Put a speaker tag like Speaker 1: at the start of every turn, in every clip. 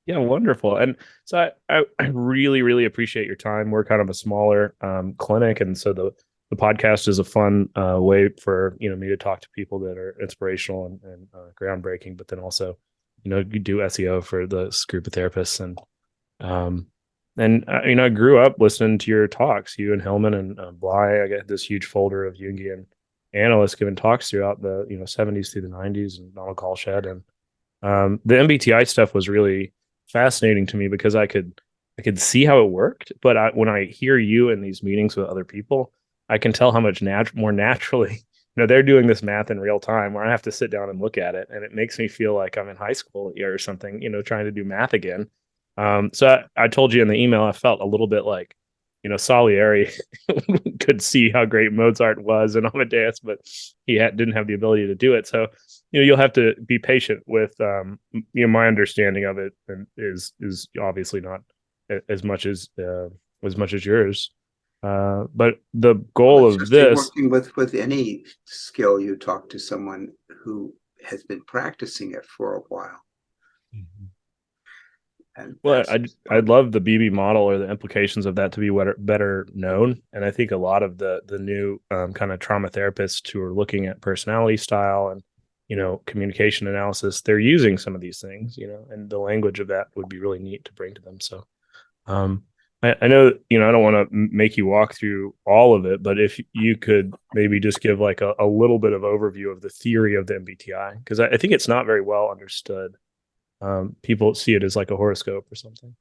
Speaker 1: Yeah, wonderful. And so I really, really appreciate your time. We're kind of a smaller clinic, and so the podcast is a fun way for me to talk to people that are inspirational and groundbreaking, but then also you do SEO for this group of therapists um I grew up listening to your talks, you and Hillman and Bly. I got this huge folder of Jungian analysts giving talks throughout the 70s through the 90s, and Donald Kalshed. And the MBTI stuff was really fascinating to me because I could see how it worked, but when I hear you in these meetings with other people, I can tell how much more naturally they're doing this math in real time, where I have to sit down and look at it, and it makes me feel like I'm in high school or something, trying to do math again. So I told you in the email, I felt a little bit like, Salieri could see how great Mozart was and Amadeus, but didn't have the ability to do it. So, you'll have to be patient with, my understanding of it, and is obviously not as much as yours. But the
Speaker 2: Well,
Speaker 1: goal
Speaker 2: it's
Speaker 1: of
Speaker 2: just in
Speaker 1: this,
Speaker 2: working with any skill, you talk to someone who has been practicing it for a while, and
Speaker 1: well,
Speaker 2: that's
Speaker 1: I'd love the BB model or the implications of that to be better known. And I think a lot of the new kind of trauma therapists who are looking at personality style and communication analysis, they're using some of these things, and the language of that would be really neat to bring to them. So um, I know, I don't want to make you walk through all of it, but if you could maybe just give like a little bit of overview of the theory of the MBTI, because I think it's not very well understood. People see it as like a horoscope or something.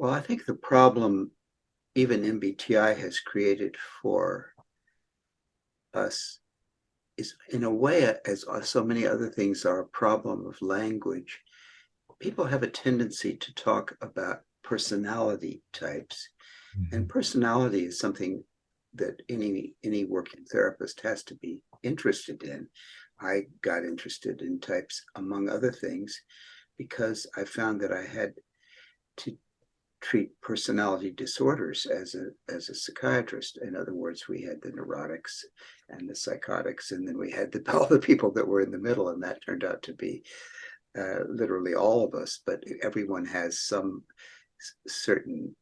Speaker 2: well. I think the problem even MBTI has created for us is, in a way, as so many other things are a problem of language. People have a tendency to talk about personality types, and
Speaker 1: Mhm.
Speaker 2: personality is something that any working therapist has to be interested in. I got interested in types, among other things, because I found that I had to treat personality disorders as a psychiatrist. In other words, we had the neurotics and the psychotics, and then we had all the people that were in the middle, and that turned out to be literally all of us. But everyone has some certain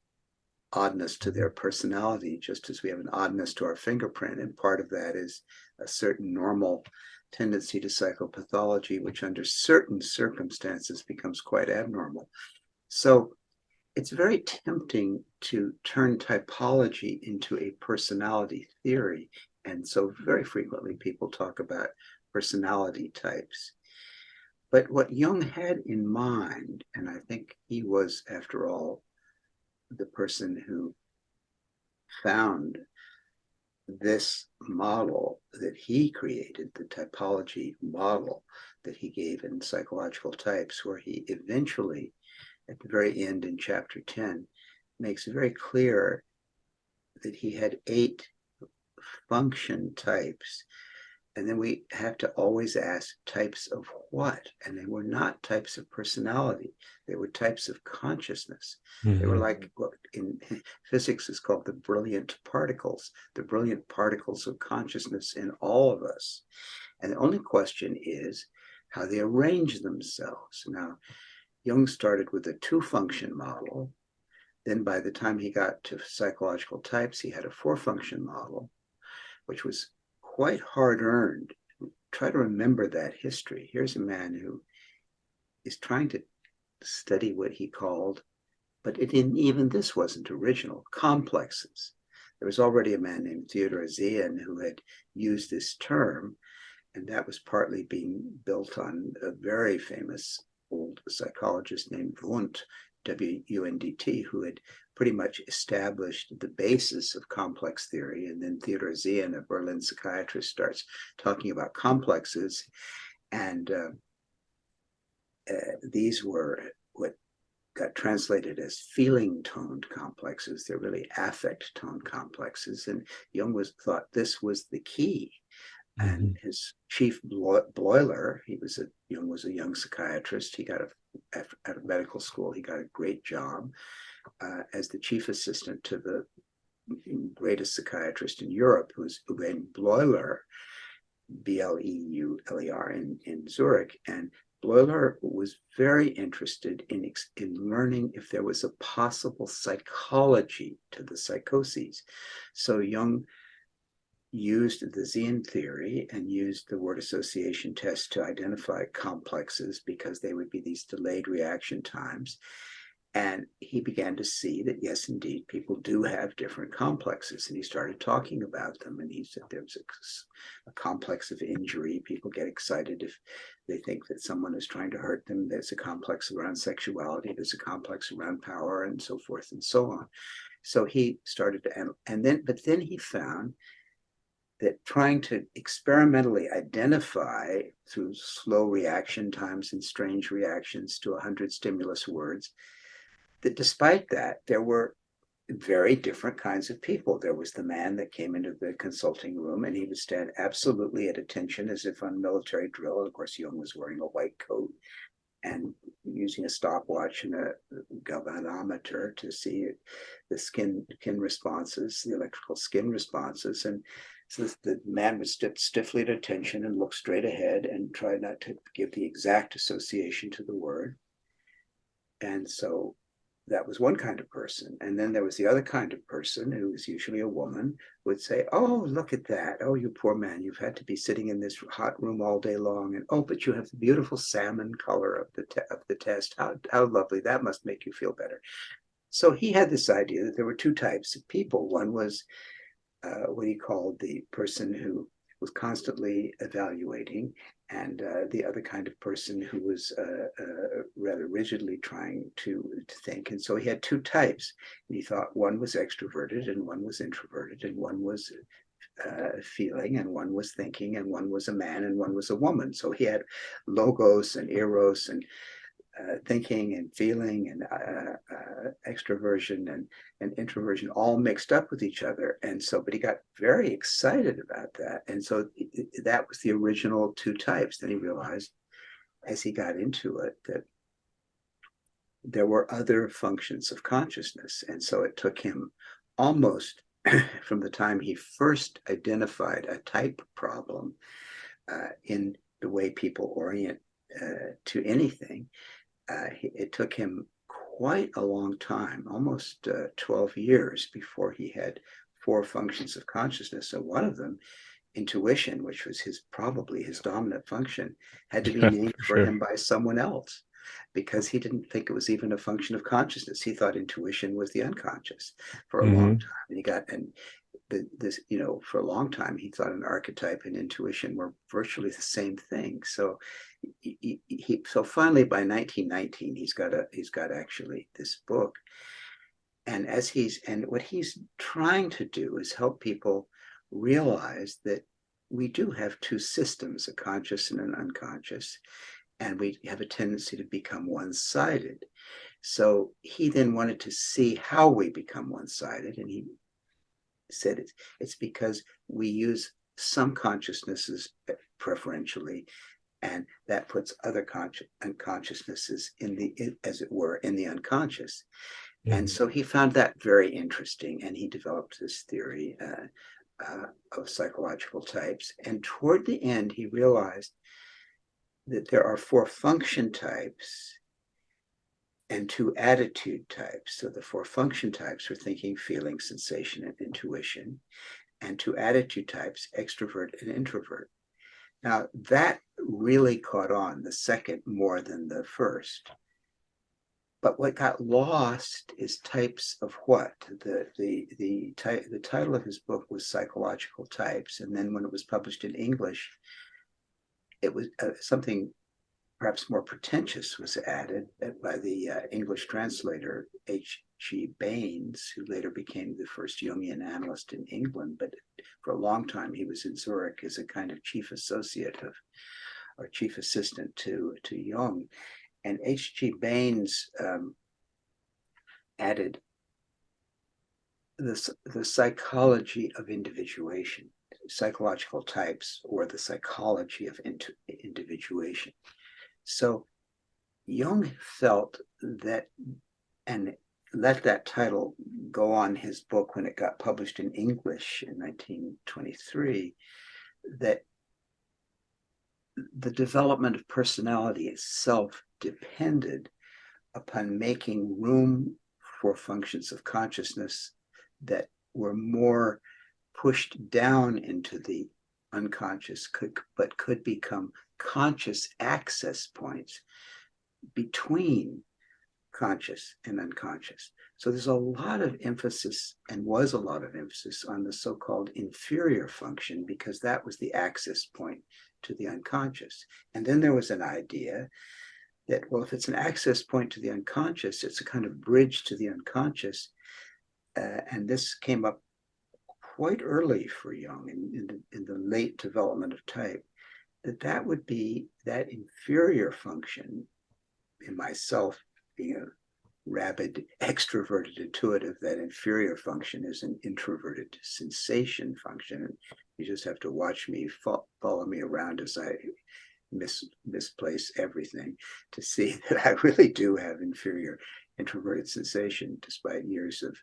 Speaker 2: oddness to their personality, just as we have an oddness to our fingerprint. And part of that is a certain normal tendency to psychopathology, which under certain circumstances becomes quite abnormal. So it's very tempting to turn typology into a personality theory. And so very frequently people talk about personality types. But what Jung had in mind, and I think he was, after all, the person who found this model that he created, the typology model that he gave in psychological types, where he eventually, at the very end in chapter 10, makes it very clear that he had 8 function types. And then we have to always ask types of what? And they were not types of personality. They were types of consciousness. They were
Speaker 1: Mm-hmm.
Speaker 2: like what in physics is called the brilliant particles of consciousness in all of us. And the only question is how they arrange themselves. Now, Jung started with a 2-function model. Then by the time he got to psychological types, he had a 4-function model, which was quite hard earned. Try to remember that history. Here's a man who is trying to study what he called, but even this wasn't original, complexes. There was already a man named Theodor Zian who had used this term, and that was partly being built on a very famous old psychologist named Wundt, W-U-N-D-T, who had pretty much established the basis of complex theory. And then Theodor Zian, a Berlin psychiatrist, starts talking about complexes. And these were what got translated as feeling toned complexes. They're really affect toned complexes. And Jung thought this was the key.
Speaker 1: Mm-hmm.
Speaker 2: And his chief Bloiler, Jung was a young psychiatrist. He got out of medical school, he got a great job as the chief assistant to the greatest psychiatrist in Europe, who was Uwe Bloiler, Bleuler in Zurich. And Bleuler was very interested in learning if there was a possible psychology to the psychoses. So Jung used the Zian theory and used the word association test to identify complexes because they would be these delayed reaction times. And he began to see that, yes, indeed, people do have different complexes. And he started talking about them. And he said there's a complex of injury. People get excited if they think that someone is trying to hurt them. There's a complex around sexuality. There's a complex around power, and so forth and so on. So he started to, but then he found that trying to experimentally identify through slow reaction times and strange reactions to 100 stimulus words, that despite that, there were very different kinds of people. There was the man that came into the consulting room and he would stand absolutely at attention as if on military drill. And of course, Jung was wearing a white coat and using a stopwatch and a galvanometer to see the skin responses, the electrical skin responses. And so the man would sit stiffly at attention and look straight ahead and try not to give the exact association to the word. And so that was one kind of person. And then there was the other kind of person, who was usually a woman, would say, oh, look at that. Oh, you poor man, you've had to be sitting in this hot room all day long. And oh, but you have the beautiful salmon color of the test. How lovely. That must make you feel better. So he had this idea that there were two types of people. One was what he called the person who was constantly evaluating, and the other kind of person who was rather rigidly trying to think. And so he had two types. And he thought one was extroverted and one was introverted, and one was feeling and one was thinking, and one was a man and one was a woman. So he had logos and eros and thinking and feeling and extroversion and introversion all mixed up with each other. And so, but he got very excited about that. And so that was the original two types. Then he realized as he got into it that there were other functions of consciousness. And so it took him almost from the time he first identified a type problem in the way people orient to anything. It took him quite a long time, almost 12 years, before he had four functions of consciousness. So one of them, intuition, which was probably his dominant function, had to be named for him by someone else, because he didn't think it was even a function of consciousness. He thought intuition was the unconscious for a long time. And for a long time, he thought an archetype and intuition were virtually the same thing. So so finally by 1919, he's got actually this book. And what he's trying to do is help people realize that we do have two systems, a conscious and an unconscious, and we have a tendency to become one-sided. So he then wanted to see how we become one-sided, and he said it's because we use some consciousnesses preferentially, and that puts other consciousnesses as it were, in the unconscious. And so he found that very interesting, and he developed this theory of psychological types. And toward the end, he realized that there are four function types and two attitude types. So the four function types were thinking, feeling, sensation, and intuition, and two attitude types, extrovert and introvert. Now that really caught on, the second more than the first. But what got lost is types of what? The title of his book was Psychological Types, and then when it was published in English, it was something perhaps more pretentious was added by the English translator H.G. Baines, who later became the first Jungian analyst in England. But for a long time, he was in Zurich as a kind of chief associate or chief assistant to Jung. And H.G. Baines added the psychology of individuation, psychological types, or the psychology of individuation. So Jung felt that, and let that title go on his book when it got published in English in 1923, that the development of personality itself depended upon making room for functions of consciousness that were more pushed down into the unconscious, but could become conscious access points between conscious and unconscious. So there's a lot of emphasis, and was a lot of emphasis, on the so-called inferior function, because that was the access point to the unconscious. And then there was an idea that, well, if it's an access point to the unconscious, it's a kind of bridge to the unconscious. And this came up quite early for Jung in the late development of type, that would be that inferior function in myself being a rabid extroverted intuitive. That inferior function is an introverted sensation function. You just have to watch me follow me around as I misplace everything to see that I really do have inferior introverted sensation. Despite years of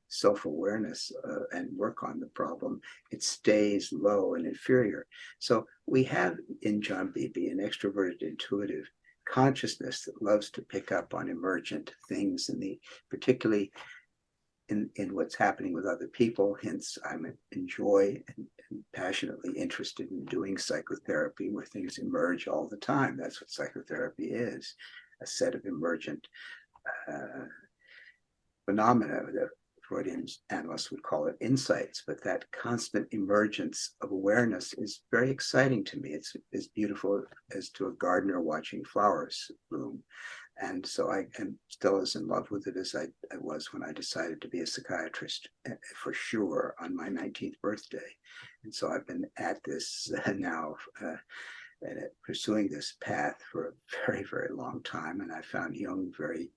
Speaker 2: self-awareness and work on the problem, it stays low and inferior. So we have in John Beebe an extroverted intuitive consciousness that loves to pick up on emergent things, and particularly in what's happening with other people. Hence, I enjoy and passionately interested in doing psychotherapy, where things emerge all the time. That's what psychotherapy is, a set of emergent phenomena that Freudian analysts would call it insights. But that constant emergence of awareness is very exciting to me. It's as beautiful as to a gardener watching flowers bloom. And so I am still as in love with it as I was when I decided to be a psychiatrist, for sure, on my 19th birthday. And so I've been at this now, pursuing this path for a very, very long time. And I found Jung very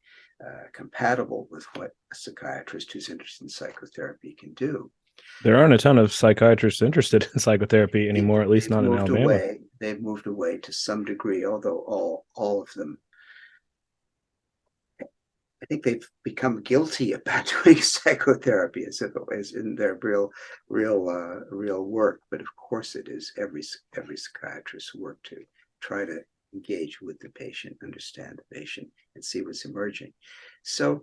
Speaker 2: compatible with what a psychiatrist who's interested in psychotherapy can do.
Speaker 1: There aren't a ton of psychiatrists interested in psychotherapy anymore, at least not in Alabama.
Speaker 2: They've moved away to some degree, although all of them, I think they've become guilty about doing psychotherapy as if it was in their real work. But of course, it is every psychiatrist's work to try to engage with the patient, understand the patient, and see what's emerging. So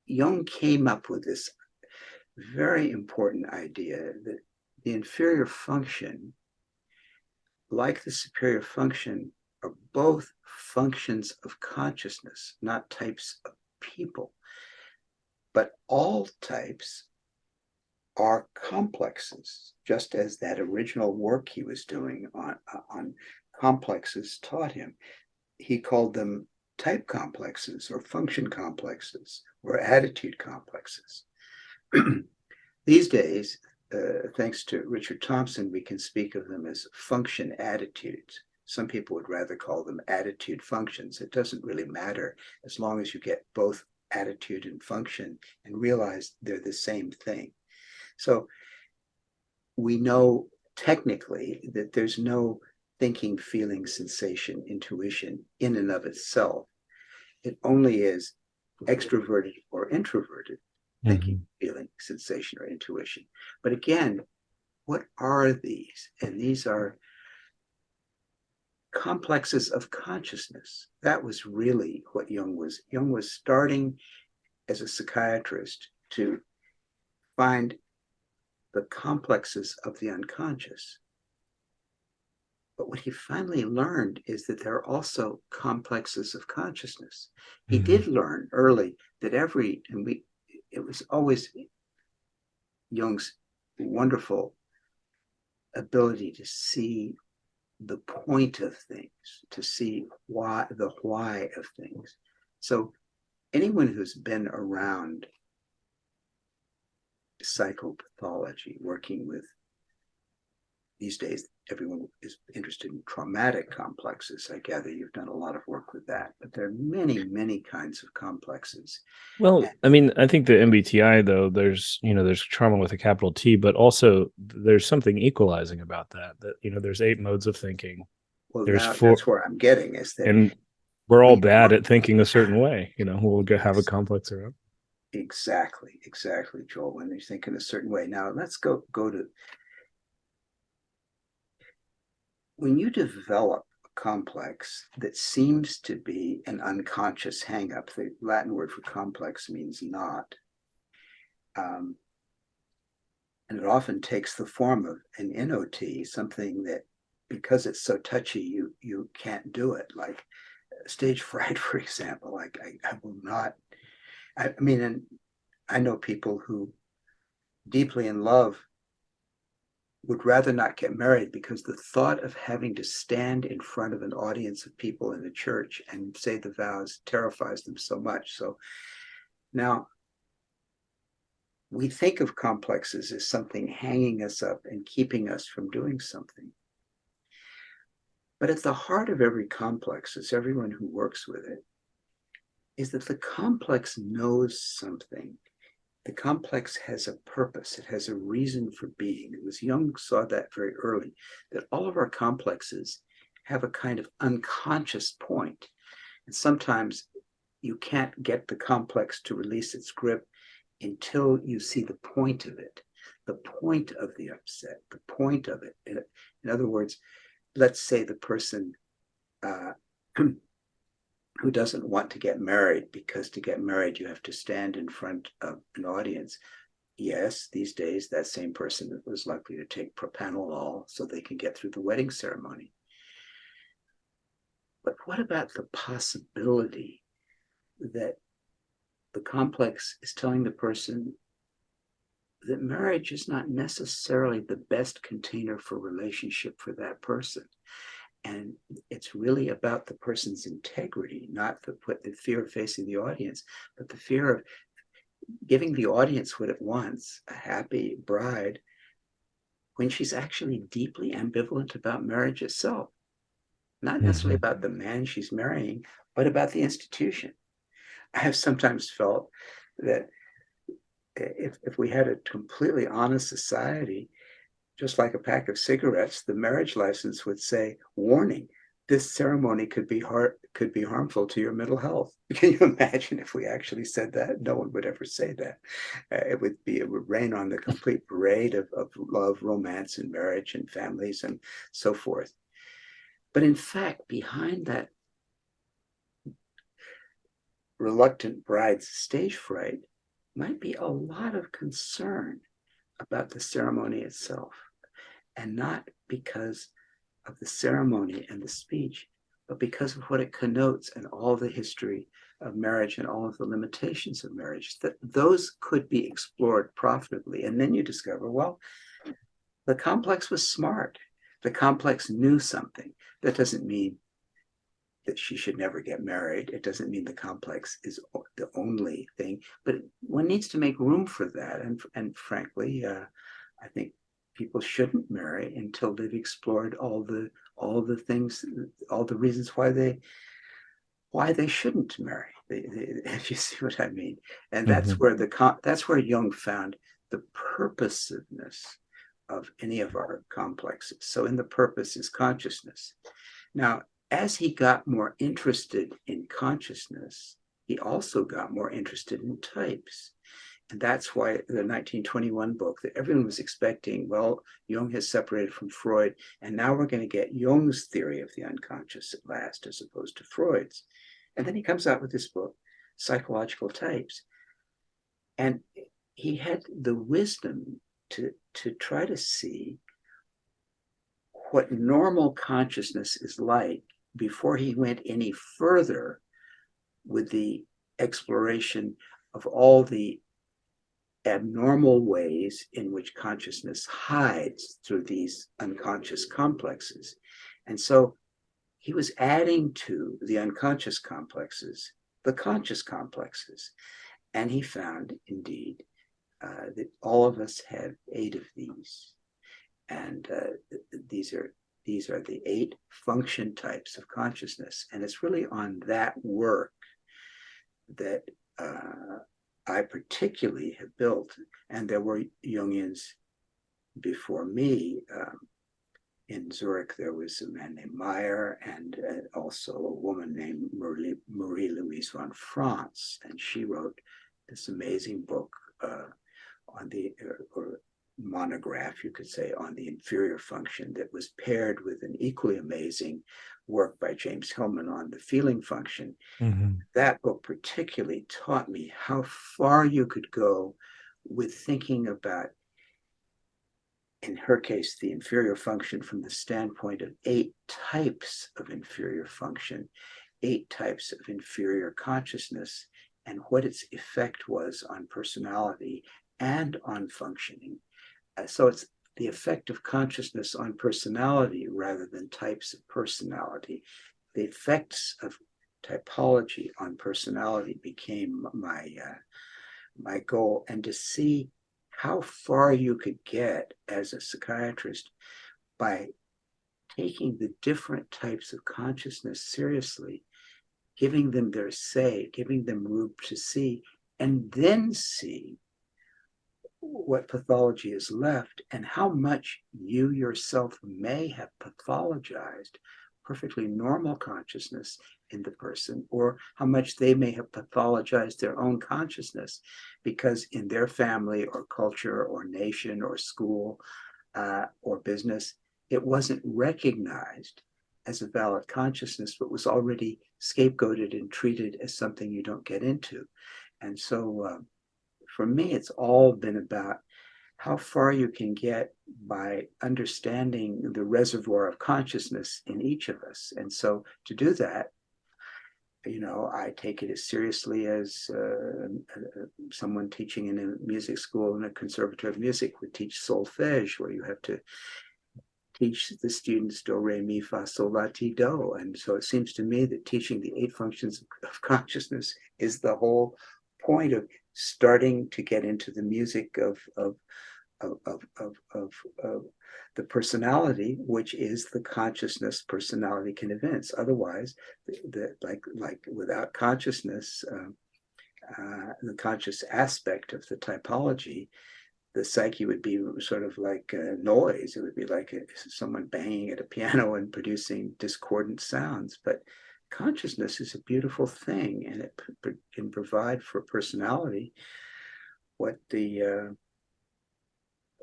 Speaker 2: Jung came up with this very important idea that the inferior function, like the superior function, are both functions of consciousness, not types of people. But all types are complexes, just as that original work he was doing on complexes taught him. He called them type complexes or function complexes or attitude complexes. These days, thanks to Richard Thompson, we can speak of them as function attitudes. Some people would rather call them attitude functions. It doesn't really matter as long as you get both attitude and function and realize they're the same thing. So we know technically that there's no thinking, feeling, sensation, intuition in and of itself. It only is extroverted or introverted thinking, feeling, sensation, or intuition. But again, what are these? And these are complexes of consciousness. That was really what Jung was. Jung was starting as a psychiatrist to find the complexes of the unconscious. But what he finally learned is that there are also complexes of consciousness. He did learn early that it was always Jung's wonderful ability to see the point of things, to see the why of things. So anyone who's been around psychopathology, working with, these days, everyone is interested in traumatic complexes. I gather you've done a lot of work with that, but there are many, many kinds of complexes.
Speaker 1: Well, I mean, I think the MBTI, though, there's trauma with a capital T, but also there's something equalizing about that, there's 8 modes of thinking.
Speaker 2: Well,
Speaker 1: there's
Speaker 2: 4, that's where I'm getting, is that,
Speaker 1: and we're all bad at thinking a certain way. We'll have a complex around.
Speaker 2: Exactly, Joel. When you think in a certain way. Now let's go to when you develop a complex that seems to be an unconscious hang-up, the Latin word for complex means not, and it often takes the form of an NOT, something that, because it's so touchy, you can't do it. Like stage fright, for example. Like I will not. I mean, and I know people who deeply in love would rather not get married because the thought of having to stand in front of an audience of people in the church and say the vows terrifies them so much. So now we think of complexes as something hanging us up and keeping us from doing something. But at the heart of every complex, as everyone who works with it, is that the complex knows something. The complex has a purpose. It has a reason for being. It was Jung saw that very early, that all of our complexes have a kind of unconscious point. And sometimes you can't get the complex to release its grip until you see the point of it, the point of the upset, the point of it. In other words, let's say the person who doesn't want to get married, because to get married you have to stand in front of an audience. Yes, these days that same person was likely to take propranolol so they can get through the wedding ceremony. But what about the possibility that the complex is telling the person that marriage is not necessarily the best container for relationship for that person? And it's really about the person's integrity, not the fear of facing the audience, but the fear of giving the audience what it wants, a happy bride, when she's actually deeply ambivalent about marriage itself. Not necessarily about the man she's marrying, but about the institution. I have sometimes felt that if we had a completely honest society, just like a pack of cigarettes, the marriage license would say, warning, this ceremony could be harmful to your mental health. Can you imagine if we actually said that? No one would ever say that. It would rain on the complete parade of love, romance, and marriage and families and so forth. But in fact, behind that reluctant bride's stage fright might be a lot of concern about the ceremony itself, and not because of the ceremony and the speech, but because of what it connotes and all the history of marriage and all of the limitations of marriage. That those could be explored profitably. And then you discover, well, the complex was smart. The complex knew something. That doesn't mean that she should never get married. It doesn't mean the complex is the only thing, but one needs to make room for that. And frankly, I think people shouldn't marry until they've explored all the things, all the reasons why they shouldn't marry. If you see what I mean. And that's where that's where Jung found the purposiveness of any of our complexes. So in the purpose is consciousness. Now, as he got more interested in consciousness, he also got more interested in types. And that's why the 1921 book that everyone was expecting, well, Jung has separated from Freud, and now we're going to get Jung's theory of the unconscious at last, as opposed to Freud's. And then he comes out with this book, Psychological Types. And he had the wisdom to try to see what normal consciousness is like before he went any further with the exploration of all the abnormal ways in which consciousness hides through these unconscious complexes. And so he was adding to the unconscious complexes the conscious complexes. And he found, indeed, that all of us have 8 of these. And these are the 8 function types of consciousness. And it's really on that work that I particularly have built. And there were Jungians before me. In Zurich, there was a man named Meyer, and also a woman named Marie-Louise von Franz. And she wrote this amazing book on the monograph, you could say, on the inferior function that was paired with an equally amazing work by James Hillman on the feeling function.
Speaker 1: Mm-hmm.
Speaker 2: That book particularly taught me how far you could go with thinking about, in her case, the inferior function from the standpoint of 8 types of inferior function, 8 types of inferior consciousness, and what its effect was on personality and on functioning. So it's the effect of consciousness on personality rather than types of personality. The effects of typology on personality became my goal, and to see how far you could get as a psychiatrist by taking the different types of consciousness seriously, giving them their say, giving them room to see, and then see what pathology is left and how much you yourself may have pathologized perfectly normal consciousness in the person, or how much they may have pathologized their own consciousness because in their family or culture or nation or school or business, it wasn't recognized as a valid consciousness, but was already scapegoated and treated as something you don't get into. And so for me, it's all been about how far you can get by understanding the reservoir of consciousness in each of us. And so to do that, I take it as seriously as someone teaching in a music school in a conservatory of music would teach solfege, where you have to teach the students do, re, mi, fa, sol, la, ti, do. And so it seems to me that teaching the 8 functions of consciousness is the whole point of starting to get into the music of the personality, which is the consciousness personality can evince. Otherwise, like without consciousness, the conscious aspect of the typology, the psyche would be sort of like noise. It would be like someone banging at a piano and producing discordant sounds. But consciousness is a beautiful thing, and it can provide for personality what the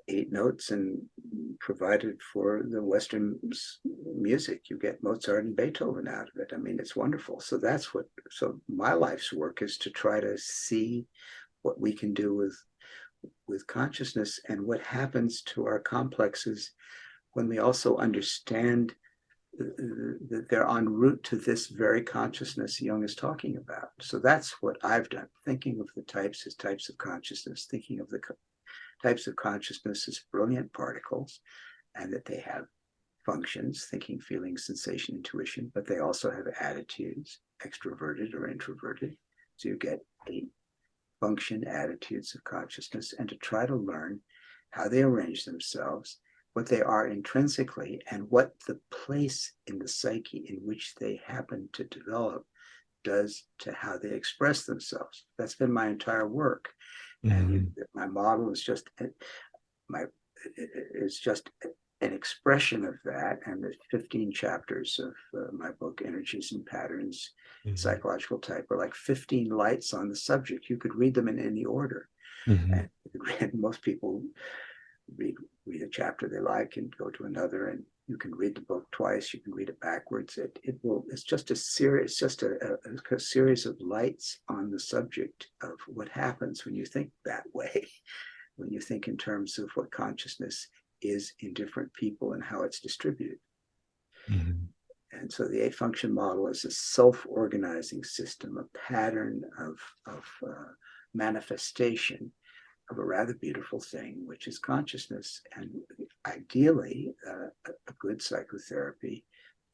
Speaker 2: 8 notes and provided for the Western music. You get Mozart and Beethoven out of it. I mean, it's wonderful. So so my life's work is to try to see what we can do with consciousness and what happens to our complexes when we also understand that they're en route to this very consciousness Jung is talking about. So that's what I've done, thinking of the types as types of consciousness, thinking of the types of consciousness as brilliant particles, and that they have functions, thinking, feeling, sensation, intuition, but they also have attitudes, extroverted or introverted. So you get 8 function attitudes of consciousness, and to try to learn how they arrange themselves, what they are intrinsically, and what the place in the psyche in which they happen to develop does to how they express themselves. That's been my entire work. And my model is just an expression of that. And the 15 chapters of my book, Energies and Patterns, Psychological Type, are like 15 lights on the subject. You could read them in any order. And most people read a chapter they like and go to another, and you can read the book twice. You can read it backwards. It's just a series. It's just a series of lights on the subject of what happens when you think that way, when you think in terms of what consciousness is in different people and how it's distributed. And so the 8 function model is a self-organizing system, a pattern of manifestation of a rather beautiful thing, which is consciousness. And ideally, a good psychotherapy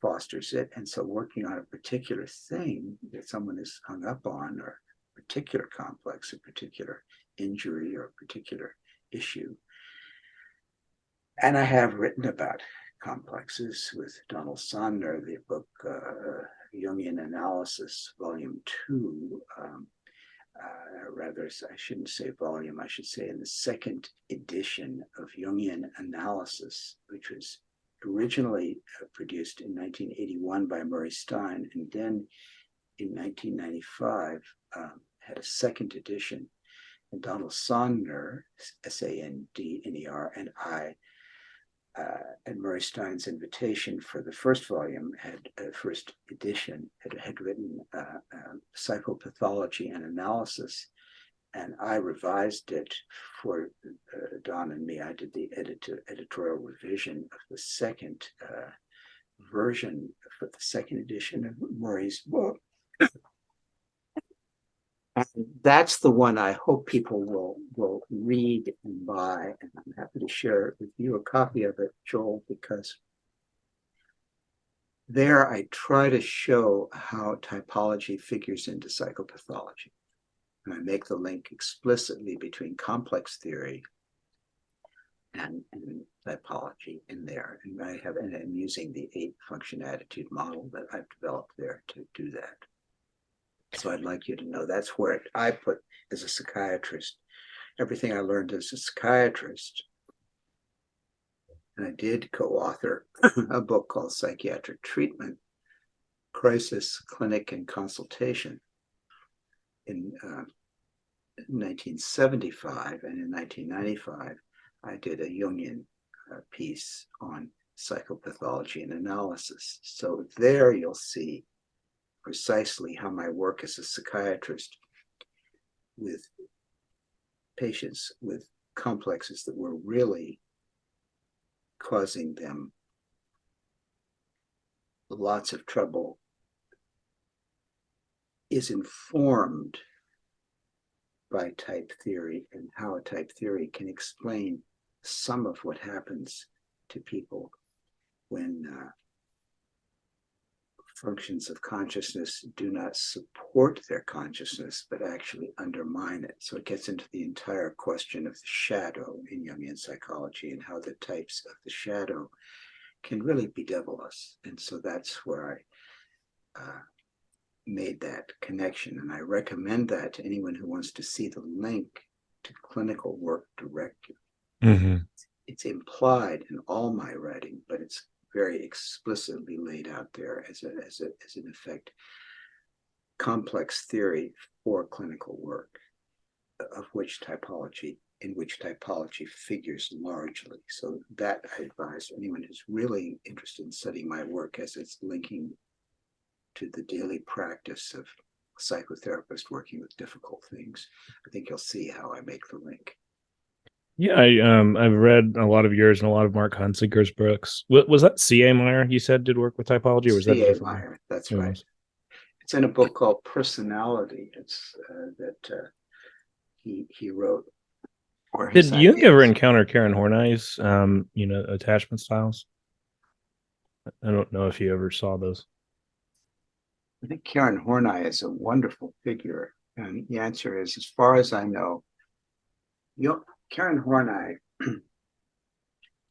Speaker 2: fosters it. And so working on a particular thing that someone is hung up on, or a particular complex, a particular injury, or a particular issue. And I have written about complexes with Donald Sonder, the book Jungian Analysis, Volume 2, rather, I shouldn't say volume, I should say in the 2nd edition of Jungian Analysis, which was originally produced in 1981 by Murray Stein, and then in 1995 had a 2nd edition. and Donald Sandner, Sandner, and I, at Murray Stein's invitation for the first volume, first edition, had written psychopathology and analysis, and I revised it for Don and me. I did the editorial revision of the second version for the second edition of Murray's book. And that's the one I hope people will read and buy. And I'm happy to share with you a copy of it, Joel, because there I try to show how typology figures into psychopathology. And I make the link explicitly between complex theory and typology in there. And I'm using the 8-function attitude model that I've developed there to do that. So I'd like you to know that's where I put, as a psychiatrist, everything I learned as a psychiatrist. And I did co-author a book called Psychiatric Treatment, Crisis, Clinic, and Consultation in 1975. And in 1995, I did a Jungian piece on psychopathology and analysis. So there you'll see precisely how my work as a psychiatrist with patients with complexes that were really causing them lots of trouble is informed by type theory, and how a type theory can explain some of what happens to people when functions of consciousness do not support their consciousness, but actually undermine it. So it gets into the entire question of the shadow in Jungian psychology and how the types of the shadow can really bedevil us. And so that's where I made that connection. And I recommend that to anyone who wants to see the link to clinical work directly.
Speaker 1: Mm-hmm.
Speaker 2: It's implied in all my writing, but it's very explicitly laid out there as an effect, complex theory for clinical work, in which typology figures largely. So that I advise anyone who's really interested in studying my work as it's linking to the daily practice of a psychotherapist working with difficult things. I think you'll see how I make the link.
Speaker 1: Yeah, I've read a lot of yours and a lot of Mark Hunziker's books. Was that C.A. Meyer you said did work with typology, or was that
Speaker 2: C.A. Meyer? That's right. It's in a book called Personality. It's that he wrote.
Speaker 1: Did Jung ever encounter Karen Horney's attachment styles? I don't know if you ever saw those.
Speaker 2: I think Karen Horney is a wonderful figure, and the answer is, as far as I know, Karen Horney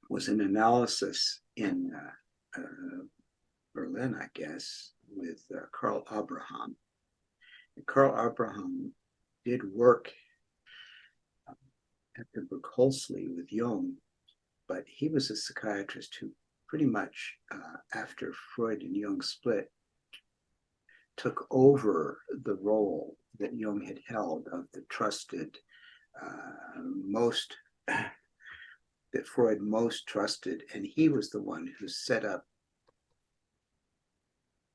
Speaker 2: was an analysis in Berlin, I guess, with Karl Abraham. And Karl Abraham did work at the Berkeley with Jung, but he was a psychiatrist who pretty much, after Freud and Jung split, took over the role that Jung had held of the trusted, that Freud most trusted, and he was the one who set up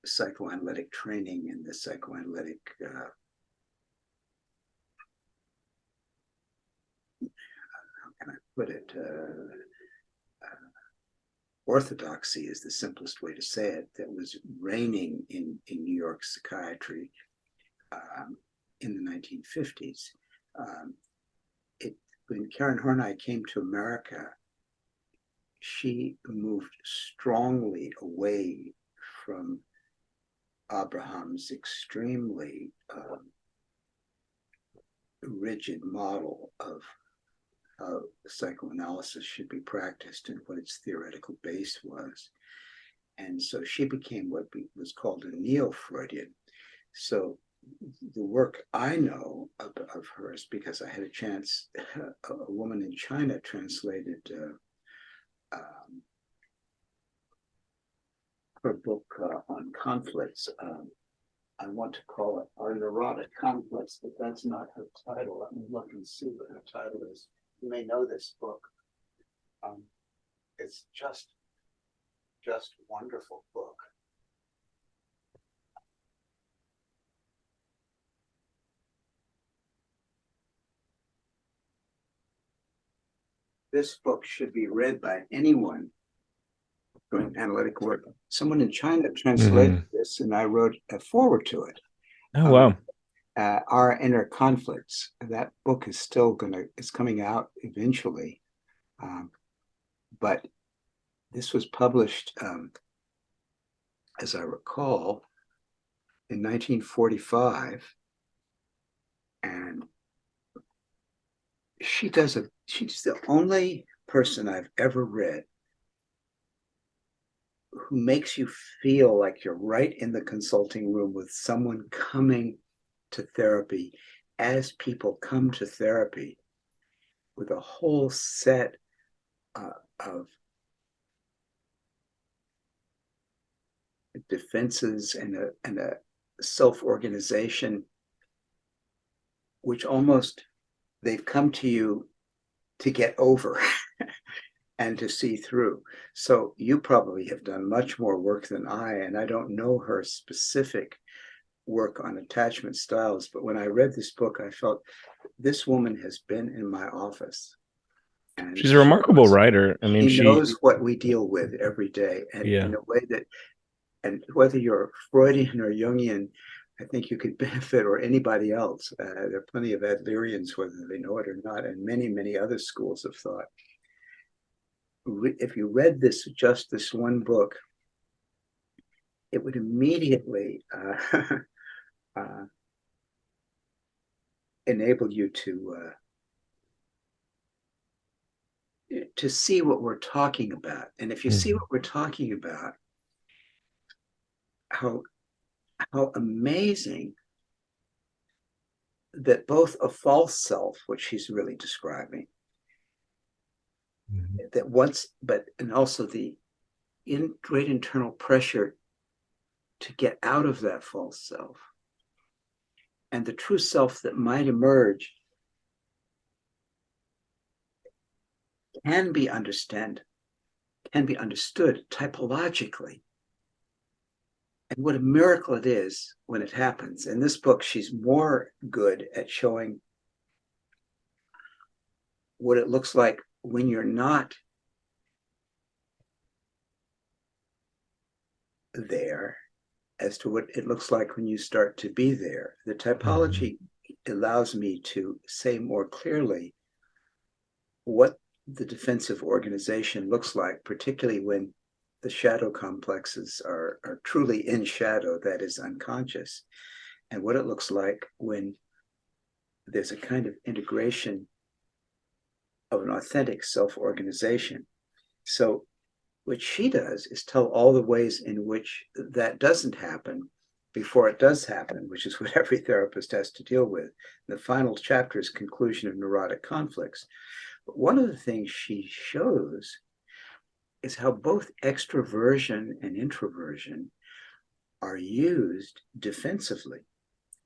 Speaker 2: psychoanalytic training and the psychoanalytic how can I put it? Orthodoxy is the simplest way to say it, that was reigning in New York psychiatry in the 1950s. When Karen Horney came to America, she moved strongly away from Abraham's extremely rigid model of how psychoanalysis should be practiced and what its theoretical base was. And so she became what was called a neo-Freudian. So the work I know of hers, because I had a chance, a woman in China translated her book on conflicts, I want to call it our neurotic complex, but that's not her title. Let me look and see what her title is. You may know this book. It's just wonderful book. This book should be read by anyone doing analytic work. Someone in China translated this, and I wrote a foreword to it.
Speaker 1: Oh, wow.
Speaker 2: Our Inner Conflicts. That book is still it's coming out eventually. But this was published, as I recall, in 1945. And she's the only person I've ever read who makes you feel like you're right in the consulting room with someone coming to therapy, as people come to therapy with a whole set of defenses and a self-organization, which almost they've come to you to get over and to see through. So you probably have done much more work than I, and I don't know her specific work on attachment styles, but when I read this book, I felt this woman has been in my office. And
Speaker 1: she's a remarkable writer. I mean,
Speaker 2: she knows what we deal with every day, and in a way that, and whether you're Freudian or Jungian, I think you could benefit, or anybody else. There are plenty of Adlerians, whether they know it or not, and many, many other schools of thought. If you read just this one book, it would immediately enable you to see what we're talking about. And if you see what we're talking about, how amazing that both a false self, which he's really describing, that and also the great internal pressure to get out of that false self, and the true self that might emerge can be understood typologically. And what a miracle it is when it happens. In this book, she's more good at showing what it looks like when you're not there, as to what it looks like when you start to be there. The typology allows me to say more clearly what the defensive organization looks like, particularly when the shadow complexes are truly in shadow, that is unconscious, and what it looks like when there's a kind of integration of an authentic self-organization. So what she does is tell all the ways in which that doesn't happen before it does happen, which is what every therapist has to deal with. The final chapter is conclusion of neurotic conflicts. But one of the things she shows is how both extroversion and introversion are used defensively.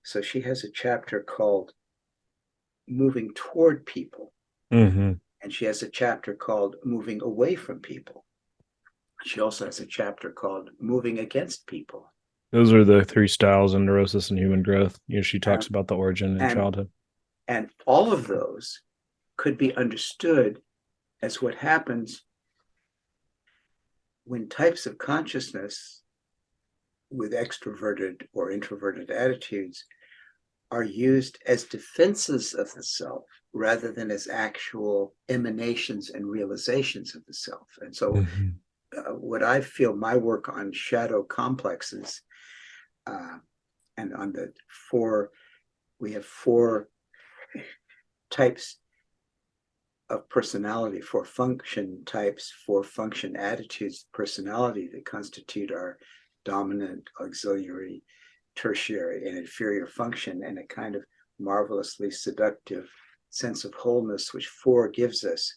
Speaker 2: So she has a chapter called moving toward people. And she has a chapter called moving away from people. She also has a chapter called moving against people.
Speaker 1: Those are the 3 styles in neurosis and human growth. She talks about the origin in childhood.
Speaker 2: And all of those could be understood as what happens when types of consciousness with extroverted or introverted attitudes are used as defenses of the self rather than as actual emanations and realizations of the self. And so what I feel my work on shadow complexes and on we have 4 types of personality, 4 function types, 4 function attitudes, personality that constitute our dominant, auxiliary, tertiary, and inferior function, and a kind of marvelously seductive sense of wholeness, which 4 gives us.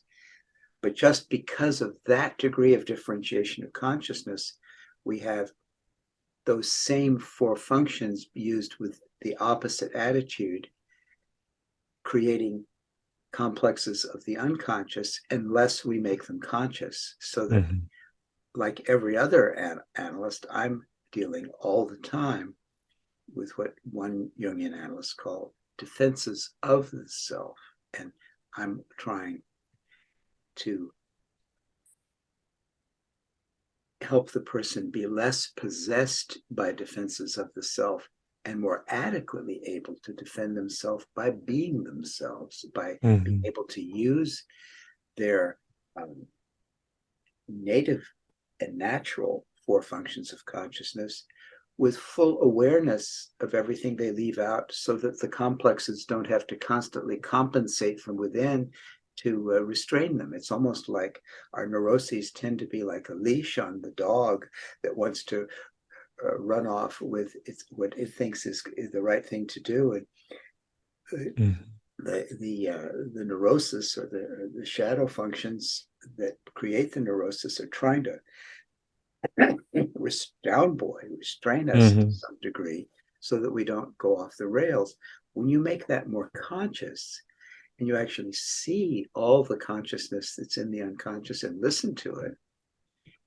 Speaker 2: But just because of that degree of differentiation of consciousness, we have those same four functions used with the opposite attitude, creating complexes of the unconscious unless we make them conscious. So that, like every other analyst, I'm dealing all the time with what one Jungian analyst called defenses of the self. And I'm trying to help the person be less possessed by defenses of the self and more adequately able to defend themselves by being themselves, by being able to use their native and natural four functions of consciousness with full awareness of everything they leave out, so that the complexes don't have to constantly compensate from within to restrain them. It's almost like our neuroses tend to be like a leash on the dog that wants to run off with what it thinks is the right thing to do. And the neurosis, or the shadow functions that create the neurosis, are trying to restrain us to some degree, so that we don't go off the rails. When you make that more conscious, and you actually see all the consciousness that's in the unconscious and listen to it,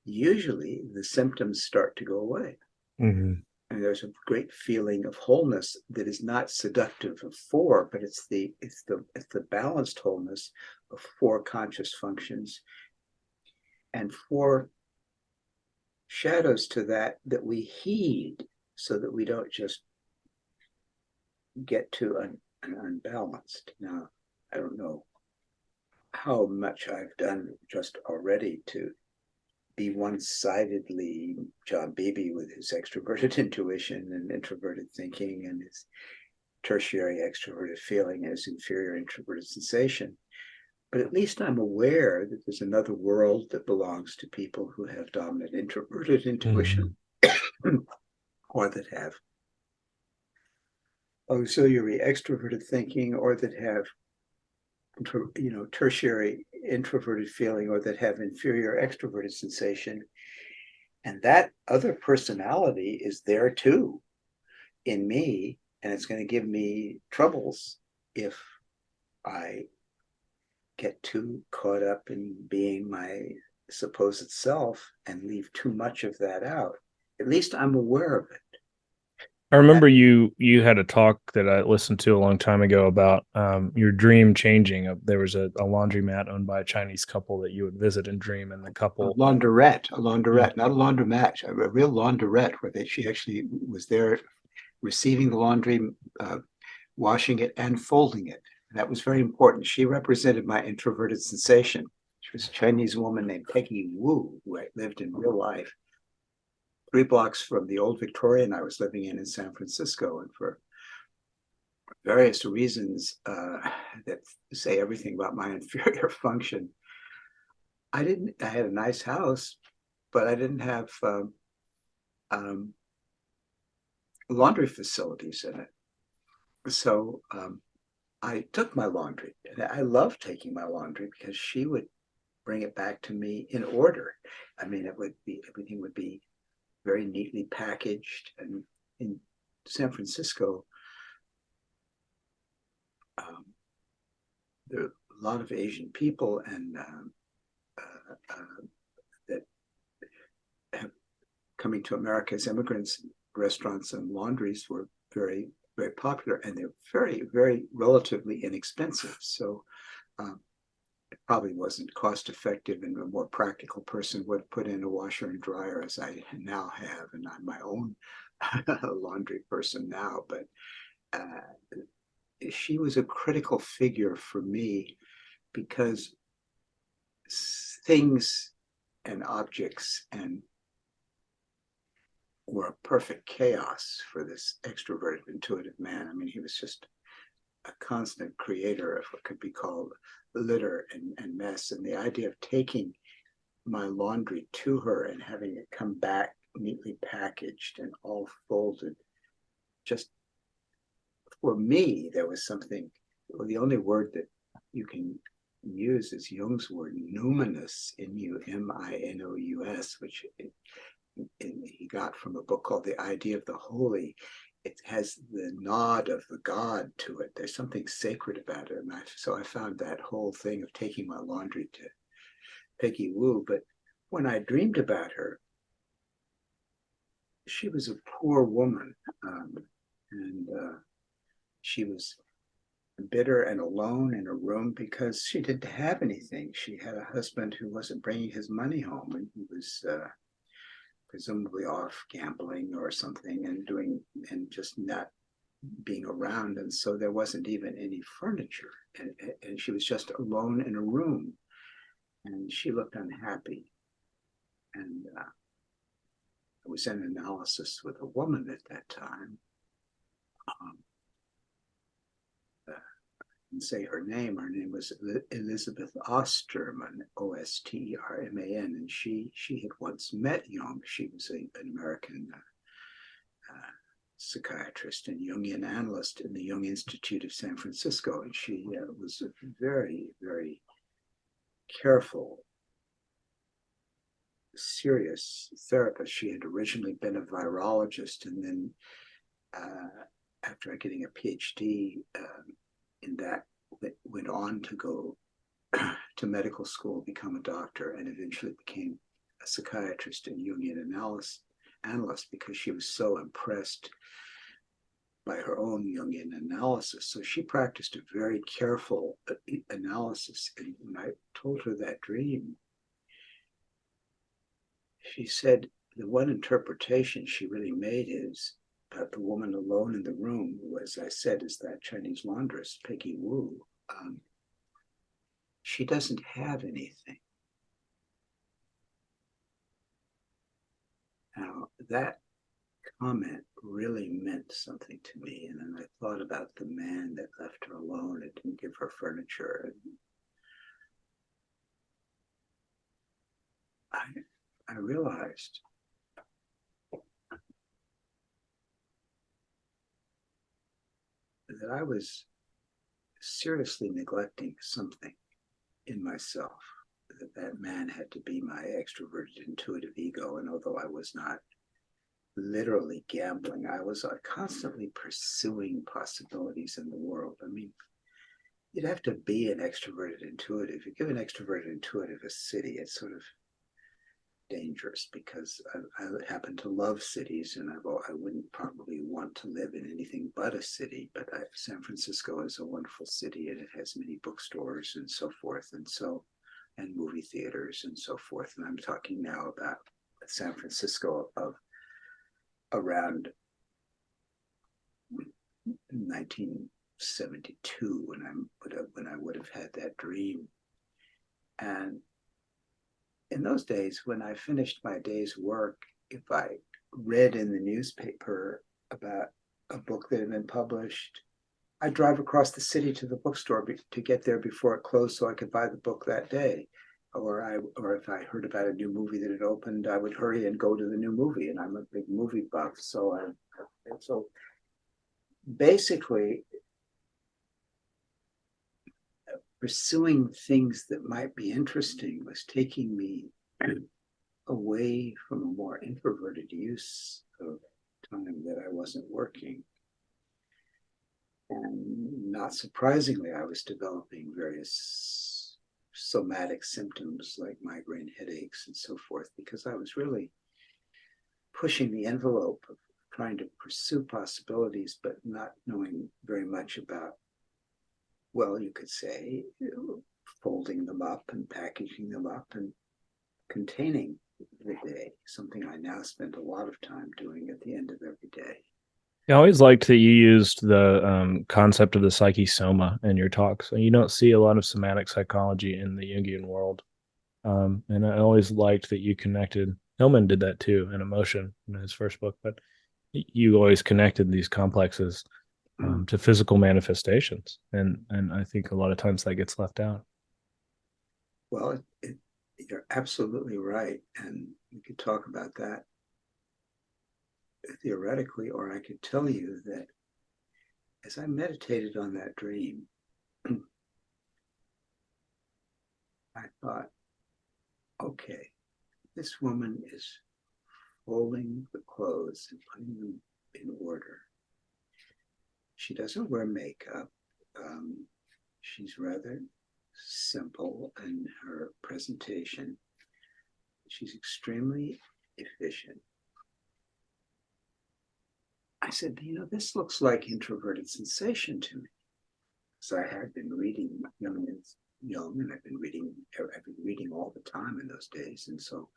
Speaker 2: usually the symptoms start to go away. And there's a great feeling of wholeness that is not seductive of four, but it's the balanced wholeness of four conscious functions and four shadows to that we heed, so that we don't just get to an unbalanced. Now, I don't know how much I've done just already to be one-sidedly John Beebe with his extroverted intuition and introverted thinking, and his tertiary extroverted feeling and his inferior introverted sensation. But at least I'm aware that there's another world that belongs to people who have dominant introverted intuition, or that have auxiliary extroverted thinking, or that have tertiary introverted feeling, or that have inferior extroverted sensation. And that other personality is there too in me, and it's going to give me troubles if I get too caught up in being my supposed self and leave too much of that out. At least I'm aware of it.
Speaker 1: I remember you had a talk that I listened to a long time ago about your dream changing. There was a laundromat owned by a Chinese couple that you would visit and dream, and the couple
Speaker 2: laundrette, not a laundromat, a real laundrette, where she actually was there receiving the laundry, washing it, and folding it. And that was very important. She represented my introverted sensation. She was a Chinese woman named Peggy Wu, who I lived in real life 3 blocks from the old Victorian I was living in San Francisco. And for various reasons that say everything about my inferior function, I had a nice house, but I didn't have laundry facilities in it. So I took my laundry, and I loved taking my laundry because she would bring it back to me in order. I mean, everything would be very neatly packaged. And in San Francisco, there are a lot of Asian people, and that have coming to America as immigrants. Restaurants and laundries were very, very popular, and they're very, very relatively inexpensive. So it probably wasn't cost effective, and a more practical person would put in a washer and dryer, as I now have, and I'm my own laundry person now. But she was a critical figure for me, because things and objects were a perfect chaos for this extroverted, intuitive man. I mean, he was just a constant creator of what could be called litter and mess. And the idea of taking my laundry to her and having it come back neatly packaged and all folded, just for me, there was something, well, the only word that you can use is Jung's word, numinous, Numinous, which he got from a book called The Idea of the Holy. It has the nod of the God to it. There's something sacred about it. And so I found that whole thing of taking my laundry to Peggy Wu. But when I dreamed about her, she was a poor woman. And she was bitter and alone in a room because she didn't have anything. She had a husband who wasn't bringing his money home, and he was presumably off gambling or something and just not being around. And so there wasn't even any furniture. And she was just alone in a room. And she looked unhappy. And I was in analysis with a woman at that time. And say her name. Her name was Elizabeth Osterman, Osterman, and she had once met Jung. She was an American psychiatrist and Jungian analyst in the Jung Institute of San Francisco, and she was a very, very careful, serious therapist. She had originally been a virologist, and then after getting a PhD in that, went on to go to medical school, become a doctor, and eventually became a psychiatrist and Jungian analyst because she was so impressed by her own Jungian analysis. So she practiced a very careful analysis. And when I told her that dream, she said the one interpretation she really made is that the woman alone in the room, who, as I said, is that Chinese laundress, Peggy Wu. She doesn't have anything. Now, that comment really meant something to me. And then I thought about the man that left her alone and didn't give her furniture. And I realized that I was seriously neglecting something in myself, that man had to be my extroverted intuitive ego. And although I was not literally gambling, I was constantly pursuing possibilities in the world. I mean, you'd have to be an extroverted intuitive. You give an extroverted intuitive a city, it's sort of dangerous because I happen to love cities, and I wouldn't probably want to live in anything but a city. But San Francisco is a wonderful city, and it has many bookstores and so forth, and movie theaters and so forth. And I'm talking now about San Francisco of around 1972 when I would have had that dream. And in those days, when I finished my day's work, if I read in the newspaper about a book that had been published, I'd drive across the city to the bookstore to get there before it closed so I could buy the book that day. Or if I heard about a new movie that had opened, I would hurry and go to the new movie. And I'm a big movie buff, so basically pursuing things that might be interesting was taking me away from a more introverted use of time that I wasn't working. And not surprisingly, I was developing various somatic symptoms like migraine headaches and so forth, because I was really pushing the envelope of trying to pursue possibilities, but not knowing very much about, well, you could say, folding them up and packaging them up and containing the day, something I now spend a lot of time doing at the end of every day.
Speaker 1: I always liked that you used the concept of the psyche soma in your talks. So you don't see a lot of somatic psychology in the Jungian world. And I always liked that you connected. Hillman did that too in Emotion in his first book, but you always connected these complexes to physical manifestations. And I think a lot of times that gets left out.
Speaker 2: Well, you're absolutely right. And we could talk about that theoretically, or I could tell you that as I meditated on that dream, I thought, okay, this woman is folding the clothes and putting them in order. She doesn't wear makeup. She's rather simple in her presentation. She's extremely efficient. I said, this looks like introverted sensation to me. So I had been reading Jung, and I've been reading all the time in those days. And so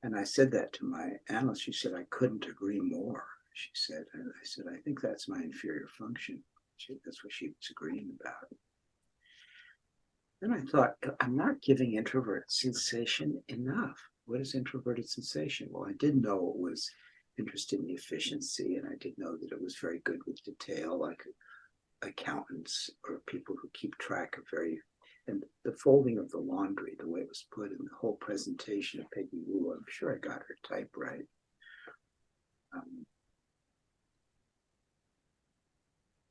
Speaker 2: and I said that to my analyst. She said, I couldn't agree more. She said, and I said, I think that's my inferior function. That's what she was agreeing about. Then I thought, I'm not giving introverted sensation enough. What is introverted sensation? Well, I did know it was interested in efficiency, and I did know that it was very good with detail, like accountants or people who keep track of and the folding of the laundry, the way it was put in the whole presentation of Peggy Wu, I'm sure I got her type right.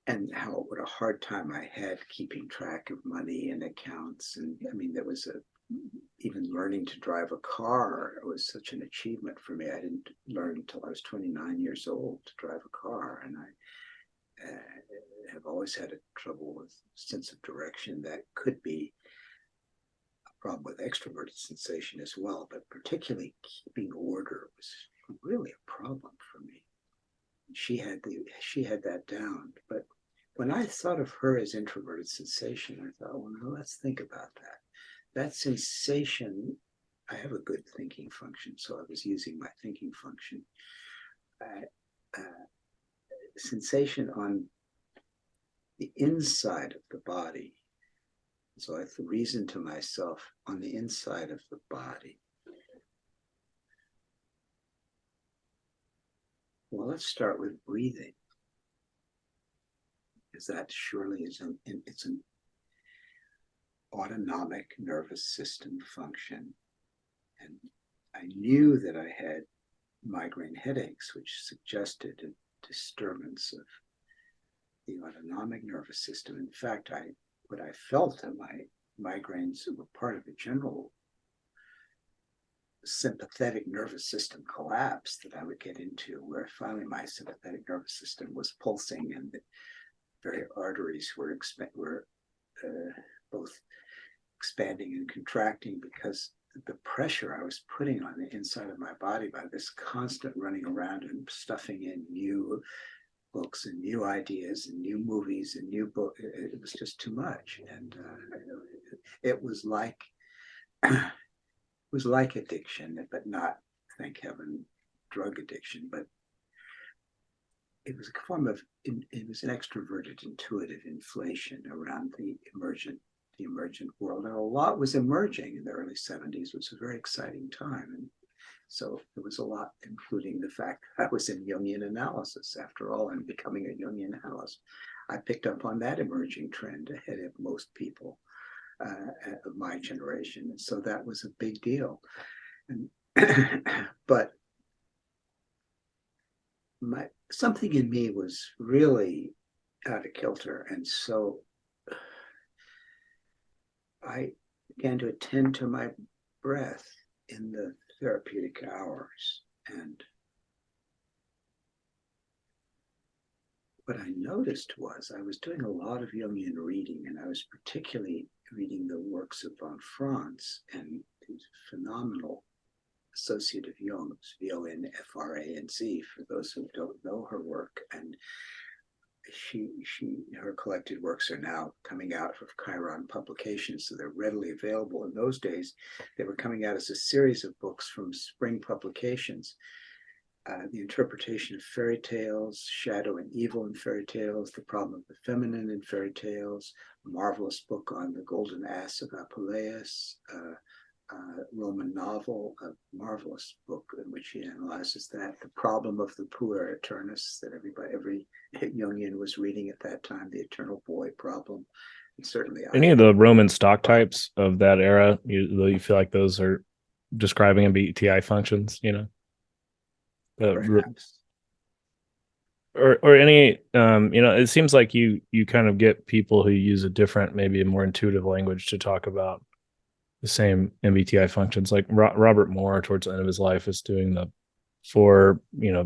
Speaker 2: And what a hard time I had keeping track of money and accounts. And I mean, there was even learning to drive a car. It was such an achievement for me. I didn't learn until I was 29 years old to drive a car. And I have always had a trouble with sense of direction. That could be a problem with extroverted sensation as well, but particularly keeping order was really a problem for me. She had that down. But when I thought of her as introverted sensation, I thought, well, now let's think about that. That sensation, I have a good thinking function, so I was using my thinking function. Sensation on the inside of the body. So I reasoned to myself, on the inside of the body. Well, let's start with breathing, because that surely is it's an autonomic nervous system function. And I knew that I had migraine headaches, which suggested a disturbance of the autonomic nervous system. In fact, what I felt that my migraines were part of a general sympathetic nervous system collapse that I would get into, where finally my sympathetic nervous system was pulsing and the very arteries were both expanding and contracting because the pressure I was putting on the inside of my body by this constant running around and stuffing in new books and new ideas and new movies and new books. It was just too much. And it was like addiction, but not, thank heaven, drug addiction. But it was a form of, it was an extroverted, intuitive inflation around the emergent world. And a lot was emerging in the early 70s. It was a very exciting time. And so there was a lot, including the fact that I was in Jungian analysis, after all, and becoming a Jungian analyst. I picked up on that emerging trend ahead of most people of my generation. And so that was a big deal. And but something in me was really out of kilter. And so I began to attend to my breath in the therapeutic hours. And what I noticed was I was doing a lot of Jungian reading, and I was particularly reading the works of von Franz and these phenomenal associate of Jung's, V-O-N-F-R-A-N-Z, for those who don't know her work. And her collected works are now coming out of Chiron publications, so they're readily available. In those days, they were coming out as a series of books from Spring Publications. The interpretation of fairy tales, shadow and evil in fairy tales, the problem of the feminine in fairy tales, a marvelous book on the golden ass of Apuleius, Roman novel, a marvelous book in which he analyzes that, the problem of the puer aeternus that every Jungian was reading at that time, the eternal boy problem. And certainly
Speaker 1: any of the Roman stock types of that era, you feel like those are describing MBTI functions,
Speaker 2: perhaps.
Speaker 1: or any it seems like you kind of get people who use a different, maybe a more intuitive language to talk about the same MBTI functions. Like Robert Moore, towards the end of his life, is doing the four,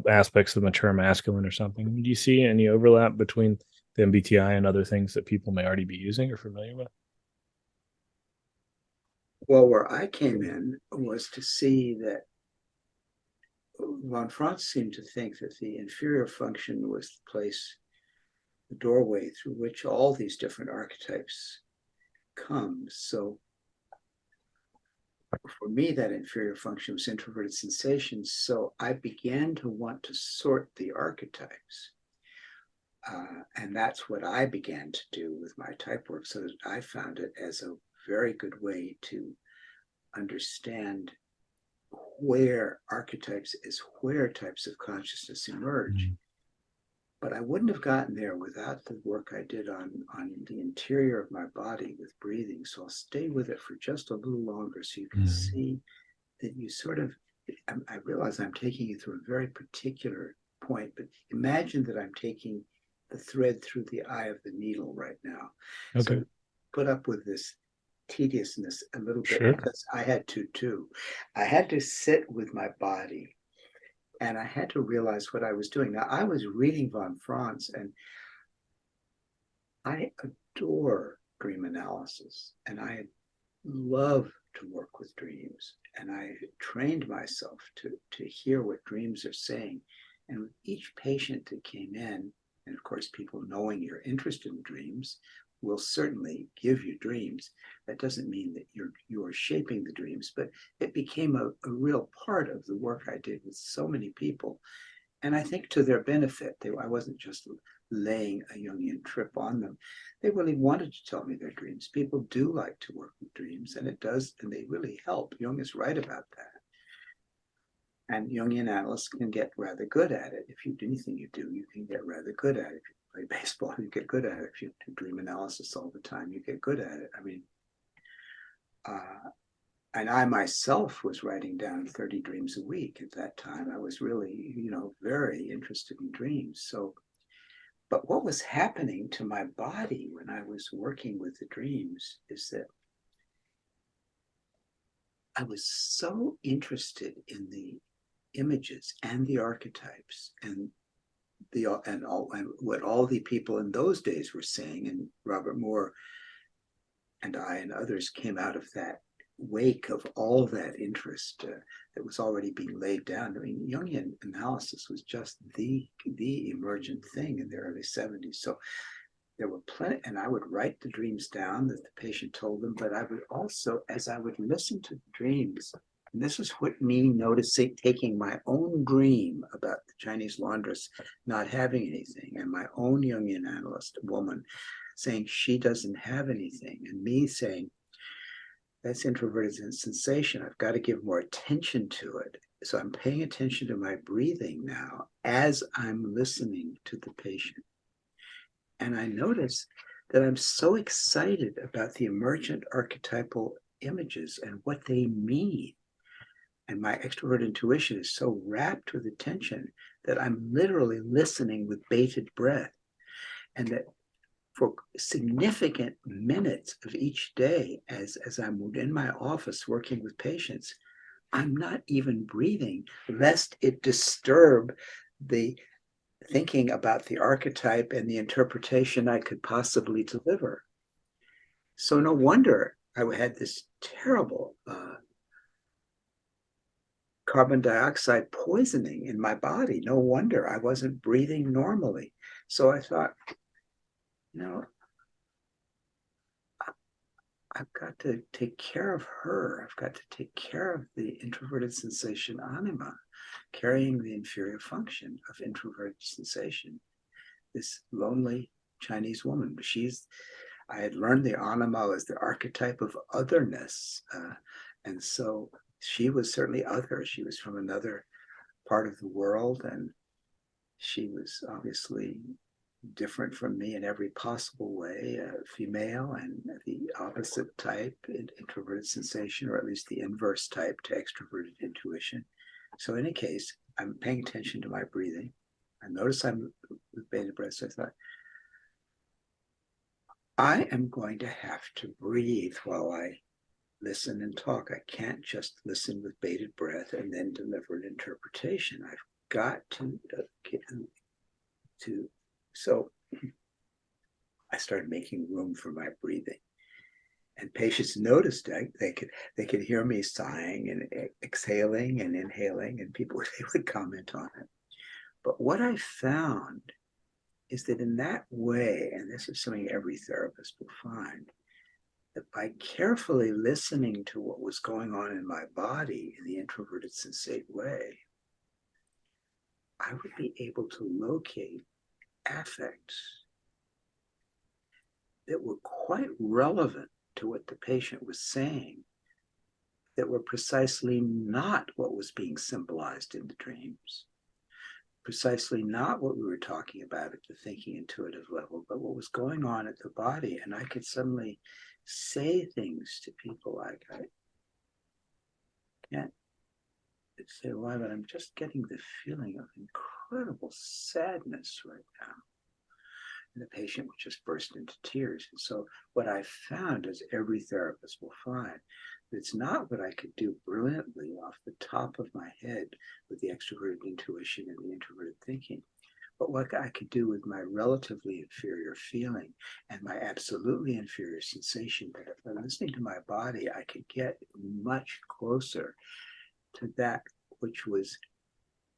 Speaker 1: aspects of the mature masculine or something. Do you see any overlap between the MBTI and other things that people may already be using or familiar with?
Speaker 2: Well, where I came in was to see that von Franz seemed to think that the inferior function was the place, the doorway through which all these different archetypes come. So for me, that inferior function was introverted sensations. So I began to want to sort the archetypes. And that's what I began to do with my type work. So that I found it as a very good way to understand where archetypes is where types of consciousness emerge.
Speaker 1: Mm-hmm.
Speaker 2: But I wouldn't have gotten there without the work I did on the interior of my body with breathing. So I'll stay with it for just a little longer so you can
Speaker 1: Mm-hmm.
Speaker 2: see that you sort of, I realize I'm taking you through a very particular point, but imagine that I'm taking the thread through the eye of the needle right now.
Speaker 1: Okay.
Speaker 2: So put up with this tediousness a little bit
Speaker 1: Sure.
Speaker 2: because I had to too. I had to sit with my body and I had to realize what I was doing. Now, I was reading von Franz, and I adore dream analysis, and I love to work with dreams. And I trained myself to hear what dreams are saying. And with each patient that came in, and of course, people knowing you're interested in dreams will certainly give you dreams. That doesn't mean that you're shaping the dreams, but it became a real part of the work I did with so many people. And I think to their benefit, I wasn't just laying a Jungian trip on them. They really wanted to tell me their dreams. People do like to work with dreams, and it does, and they really help. Jung is right about that. And Jungian analysts can get rather good at it. If you do anything you do, you can get rather good at it. If you play baseball, you get good at it. If you do dream analysis all the time, you get good at it. I mean, and I myself was writing down 30 dreams a week at that time. I was really, very interested in dreams. So, but what was happening to my body when I was working with the dreams is that I was so interested in the images and the archetypes and what all the people in those days were saying, and Robert Moore and I and others came out of that wake of all that interest that was already being laid down. I mean, Jungian analysis was just the emergent thing in the early 70s. So there were plenty, and I would write the dreams down that the patient told them, but I would also, as I would listen to the dreams, and this is what me noticing, taking my own dream about the Chinese laundress not having anything, and my own Jungian analyst woman saying she doesn't have anything, and me saying, that's introverted sensation. I've got to give more attention to it. So I'm paying attention to my breathing now as I'm listening to the patient. And I notice that I'm so excited about the emergent archetypal images and what they mean. And my extrovert intuition is so rapt with attention that I'm literally listening with bated breath. And that for significant minutes of each day, as I'm in my office working with patients, I'm not even breathing, lest it disturb the thinking about the archetype and the interpretation I could possibly deliver. So no wonder I had this terrible carbon dioxide poisoning in my body. No wonder I wasn't breathing normally. So I thought, I've got to take care of her. I've got to take care of the introverted sensation anima, carrying the inferior function of introverted sensation. This lonely Chinese woman. I had learned the anima as the archetype of otherness. And so she was certainly other. She was from another part of the world, and she was obviously different from me in every possible way, female and the opposite type, introverted sensation, or at least the inverse type to extroverted intuition. So in any case, I'm paying attention to my breathing. I notice I'm with bated breath. So I thought, I am going to have to breathe while I listen and talk. I can't just listen with bated breath and then deliver an interpretation. I've got to get to. So I started making room for my breathing, and patients noticed they could hear me sighing and exhaling and inhaling, and people they would comment on it. But what I found is that in that way, and this is something every therapist will find, that by carefully listening to what was going on in my body in the introverted sensate way, I would be able to locate affects that were quite relevant to what the patient was saying, that were precisely not what was being symbolized in the dreams, precisely not what we were talking about at the thinking intuitive level, but what was going on at the body. And I could suddenly say things to people like, I can't say why, but I'm just getting the feeling of incredible sadness right now. And the patient would just burst into tears. And so what I found, as every therapist will find, it's not what I could do brilliantly off the top of my head with the extroverted intuition and the introverted thinking, but what I could do with my relatively inferior feeling and my absolutely inferior sensation, that if I'm listening to my body, I could get much closer to that which was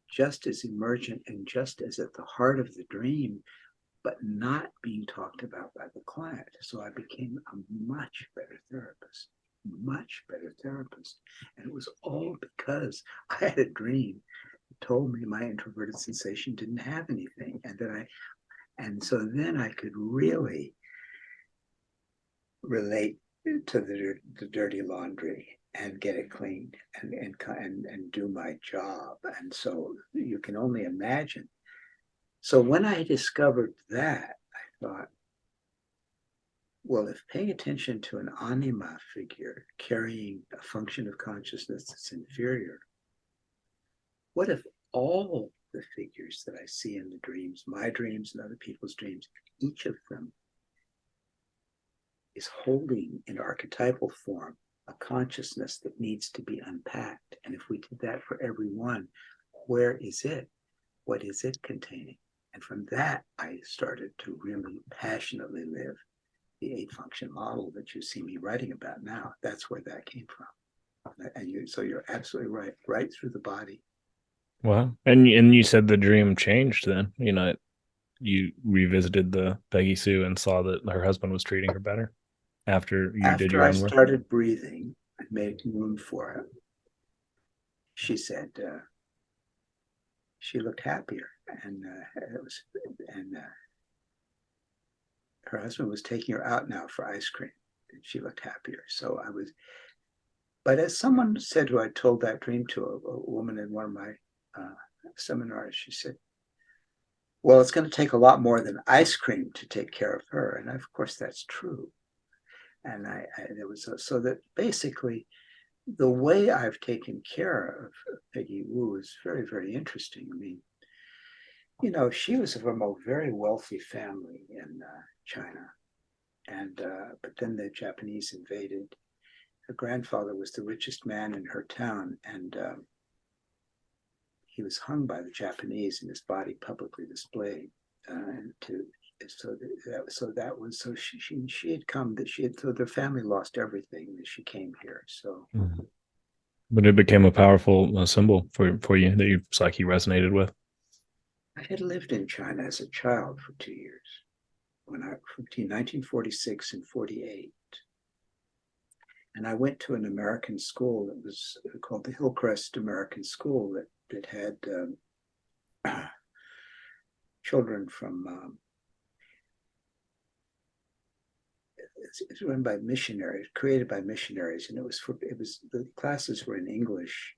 Speaker 2: just as emergent and just as at the heart of the dream, but not being talked about by the client. So I became a much better therapist. And it was all because I had a dream that told me my introverted sensation didn't have anything. And so then I could really relate to the dirty laundry and get it cleaned and do my job. And so you can only imagine. So when I discovered that, I thought, well, if paying attention to an anima figure carrying a function of consciousness that's inferior, what if all the figures that I see in the dreams, my dreams and other people's dreams, each of them is holding in archetypal form a consciousness that needs to be unpacked? And if we did that for every one, where is it? What is it containing? And from that, I started to really passionately live the 8-function model that you see me writing about now. That's where that came from. And so you're absolutely right through the body.
Speaker 1: Wow. And you said the dream changed then. You revisited the Peggy Sue and saw that her husband was treating her better after you did
Speaker 2: After
Speaker 1: your
Speaker 2: I
Speaker 1: own work.
Speaker 2: started breathing and making room for her, she said she looked happier, and her husband was taking her out now for ice cream, and she looked happier. So I was, but as someone said who I told that dream to, a woman in one of my seminars, she said, well, it's going to take a lot more than ice cream to take care of her. And of course, that's true. And there was so that basically the way I've taken care of Peggy Wu is very, very interesting. I mean, she was from a very wealthy family in China, and but then the Japanese invaded. Her grandfather was the richest man in her town, and he was hung by the Japanese and his body publicly displayed. So she had come, so their family lost everything that she came here. So,
Speaker 1: But it became a powerful symbol for you that you psyche resonated with.
Speaker 2: I had lived in China as a child for 2 years, between 1946 and 48. And I went to an American school that was called the Hillcrest American School that had children from, it's run by missionaries, created by missionaries, and the classes were in English.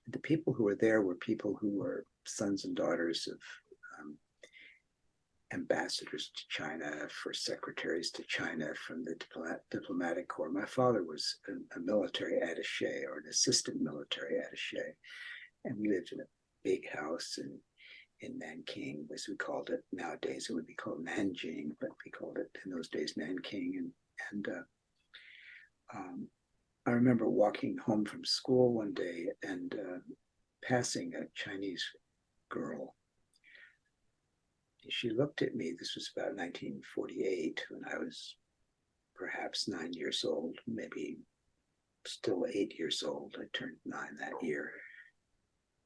Speaker 2: The people who were there were people who were sons and daughters of ambassadors to China, first secretaries to China from the diplomatic corps. My father was a military attaché or an assistant military attaché, and we lived in a big house in Nanking, as we called it. Nowadays it would be called Nanjing, but we called it in those days Nanking. I remember walking home from school one day and passing a Chinese girl. She looked at me. This was about 1948 when I was perhaps 9 years old, maybe still 8 years old. I turned 9 that year.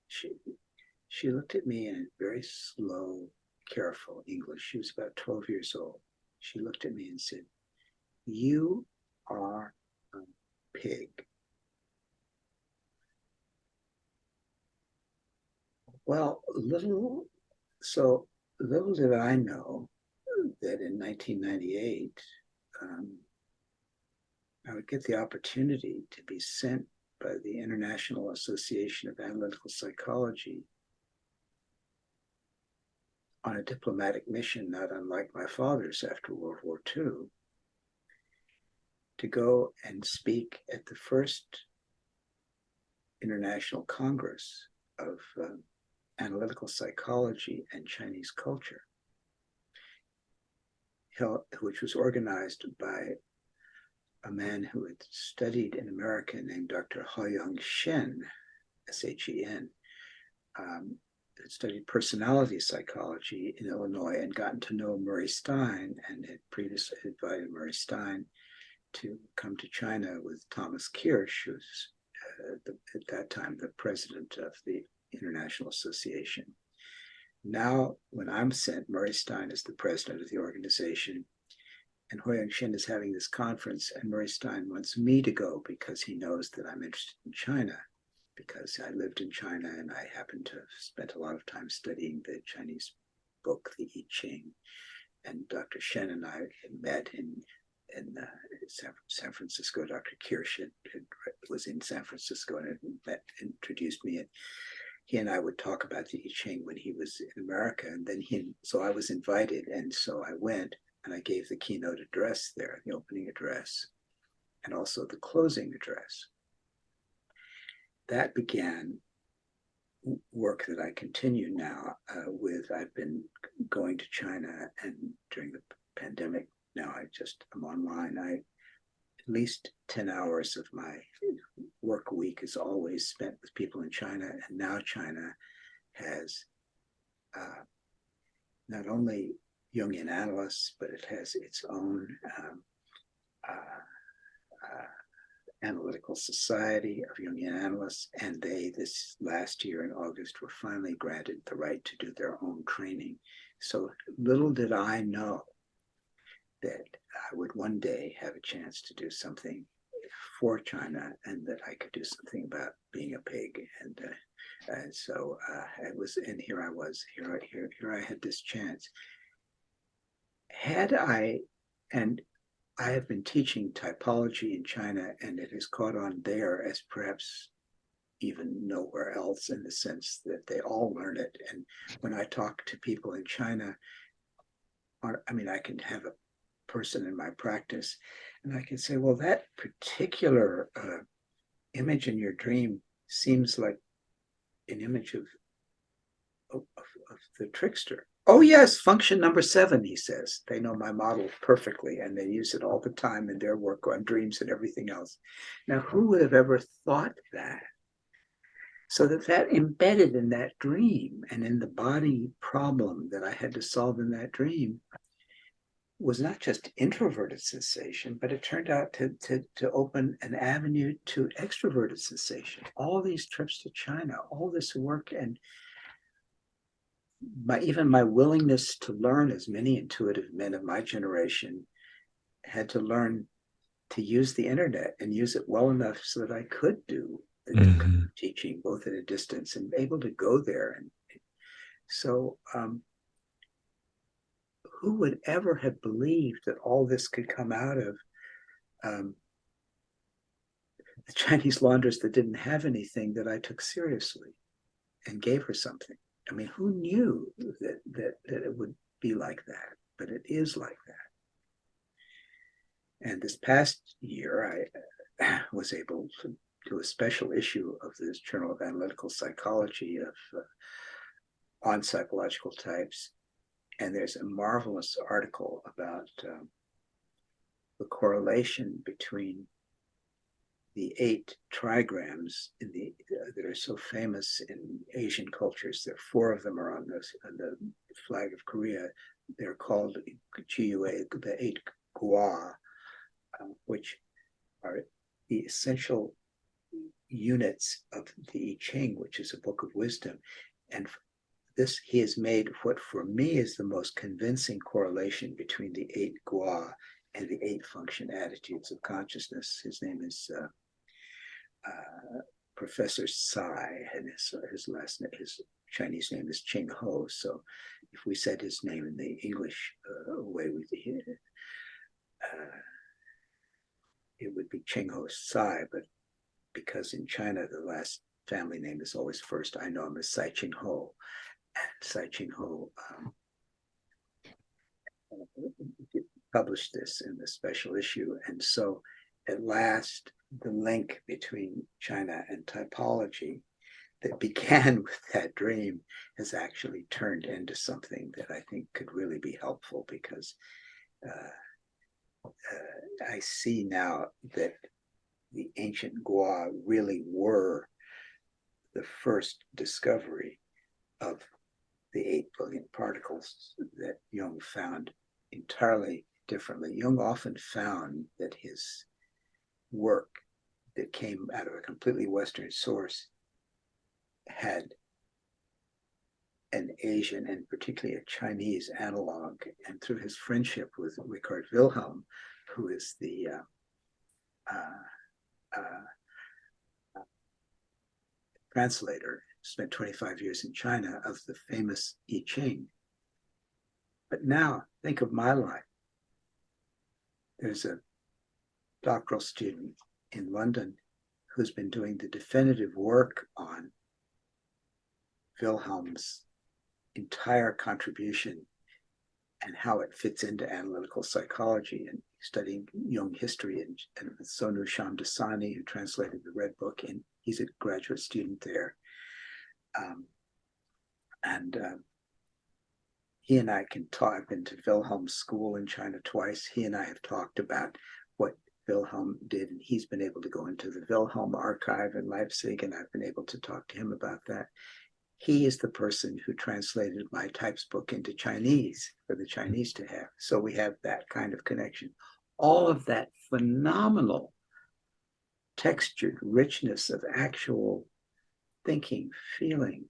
Speaker 2: She looked at me in very slow, careful English. She was about 12 years old. She looked at me and said, "You are a pig." Well, little did I know that in 1998, I would get the opportunity to be sent by the International Association of Analytical Psychology on a diplomatic mission, not unlike my father's after World War II, to go and speak at the first International Congress of Analytical Psychology and Chinese Culture, which was organized by a man who had studied in America named Dr. Hoyong Shen, S-H-E-N, had studied personality psychology in Illinois and gotten to know Murray Stein, and had previously invited Murray Stein to come to China with Thomas Kirsch, who was at that time the president of the International Association. Now, when I'm sent, Murray Stein is the president of the organization, and Hoyong Shen is having this conference, and Murray Stein wants me to go because he knows that I'm interested in China, because I lived in China and I happened to have spent a lot of time studying the Chinese book, the I Ching. And Dr. Shen and I had met in San Francisco. Dr. Kirsch was in San Francisco and had introduced me. And he and I would talk about the I Ching when he was in America. And then so I was invited. And so I went and I gave the keynote address there, the opening address, and also the closing address. That began work that I continue now with. I've been going to China, and during the pandemic, now I'm online. At least 10 hours of my work week is always spent with people in China, and now China has not only Jungian analysts, but it has its own analytical society of Jungian analysts, and they, this last year in August, were finally granted the right to do their own training. So little did I know that I would one day have a chance to do something for China, and that I could do something about being a pig. And so it was, and here I was, here I had this chance. And I have been teaching typology in China, and it has caught on there as perhaps even nowhere else, in the sense that they all learn it. And when I talk to people in China, I can have a person in my practice, and I can say, well, that particular image in your dream seems like an image of the trickster. Oh, yes, function number 7, he says. They know my model perfectly, and they use it all the time in their work on dreams and everything else. Now, who would have ever thought that? So that embedded in that dream and in the body problem that I had to solve in that dream was not just introverted sensation, but it turned out to open an avenue to extroverted sensation. All these trips to China, all this work, and even my willingness to learn, as many intuitive men of my generation had to learn to use the internet and use it well enough so that I could do the teaching both at a distance and able to go there. And so who would ever have believed that all this could come out of the Chinese laundress that didn't have anything that I took seriously and gave her something? I mean, who knew that it would be like that? But it is like that. And this past year, I was able to do a special issue of this Journal of Analytical Psychology on psychological types. And there's a marvelous article about the correlation between the 8 trigrams that are so famous in Asian cultures. There are 4 of them are on the flag of Korea. They're called GUA, the 8 Gua, which are the essential units of the I Ching, which is a book of wisdom. And this, he has made what for me is the most convincing correlation between the 8 Gua and the 8 function attitudes of consciousness. His name is Professor Tsai, and his last name, his Chinese name is Ching Ho. So if we said his name in the English way, it would be Ching Ho Tsai, but because in China the last family name is always first, I know him as Tsai Ching Ho. And Tsai Ching Ho published this in the special issue. And so at last, the link between China and typology that began with that dream has actually turned into something that I think could really be helpful, because I see now that the ancient Gua really were the first discovery of the 8 billion particles that Jung found entirely differently. Jung often found that his work that came out of a completely Western source had an Asian and particularly a Chinese analog. And through his friendship with Richard Wilhelm, who is the translator, spent 25 years in China of the famous I Ching. But now think of my life. There's a doctoral student in London who's been doing the definitive work on Wilhelm's entire contribution and how it fits into analytical psychology, and studying Jung history, and Sonu Shamdasani, who translated the Red Book, and he's a graduate student there. He and I can talk. I've been to Wilhelm's school in China twice. He and I have talked about what Wilhelm did, and he's been able to go into the Wilhelm archive in Leipzig, and I've been able to talk to him about that. He is the person who translated my types book into Chinese for the Chinese to have. So we have that kind of connection. All of that phenomenal textured richness of actual thinking, feeling,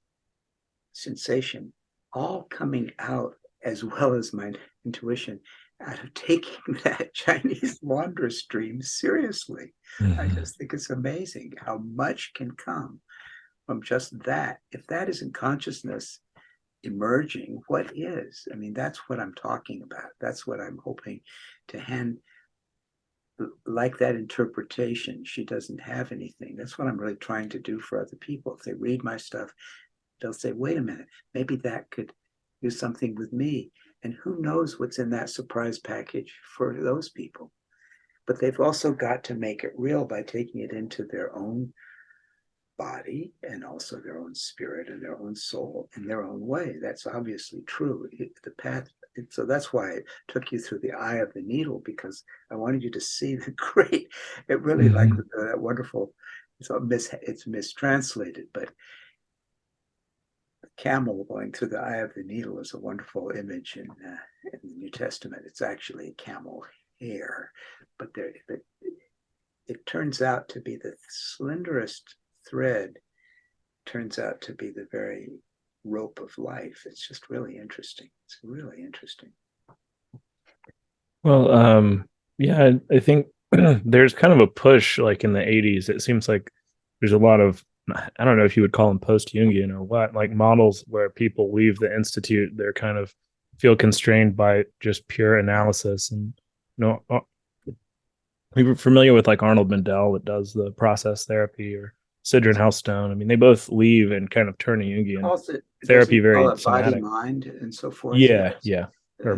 Speaker 2: sensation, all coming out, as well as my intuition, out of taking that Chinese laundress dream seriously. Mm-hmm. I just think it's amazing how much can come from just that. If that isn't consciousness emerging, what is? I mean, that's what I'm talking about. That's what I'm hoping to hand. Like that interpretation, she doesn't have anything. That's what I'm really trying to do for other people. If they read my stuff, they'll say, wait a minute, maybe that could do something with me. And who knows what's in that surprise package for those people. But they've also got to make it real by taking it into their own body and also their own spirit and their own soul in their own way. That's obviously true. The path. So that's why I took you through the eye of the needle, because I wanted you to see the great, it really like that wonderful, it's mistranslated, but the camel going through the eye of the needle is a wonderful image in the New Testament. It's actually a camel hair, but it turns out to be the slenderest thread, turns out to be the very rope of life. It's just really interesting. It's really interesting.
Speaker 1: Well, yeah, I think there's kind of a push, like in the 80s. It seems like there's a lot of, I don't know if you would call them post-Jungian or what, like models where people leave the institute, they're kind of feel constrained by just pure analysis. And we were familiar with like Arnold Mindell that does the process therapy, or Sidran Housestone. I mean, they both leave and kind of turn a Jungian also, therapy very
Speaker 2: body, mind, and so forth.
Speaker 1: Yeah, yeah. Or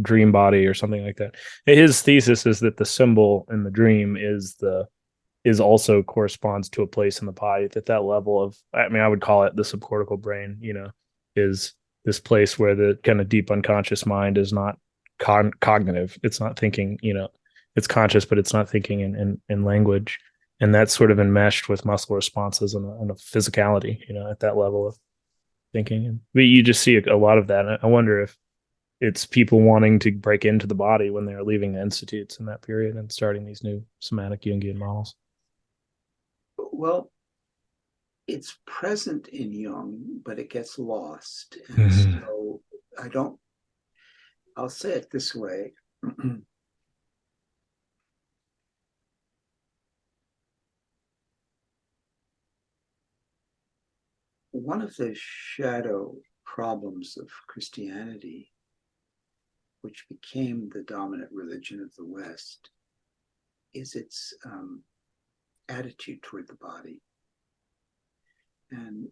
Speaker 1: dream body or something like that. His thesis is that the symbol in the dream is also corresponds to a place in the body, that level of, I mean, I would call it the subcortical brain, is this place where the kind of deep unconscious mind is not cognitive. It's not thinking, it's conscious, but it's not thinking in language. And that's sort of enmeshed with muscle responses and a physicality, at that level of thinking. But you just see a lot of that. I wonder if it's people wanting to break into the body when they're leaving the institutes in that period and starting these new somatic Jungian models.
Speaker 2: Well, it's present in Jung, but it gets lost. And
Speaker 1: Mm-hmm.
Speaker 2: so I'll say it this way. One of the shadow problems of Christianity, which became the dominant religion of the West, is its attitude toward the body. And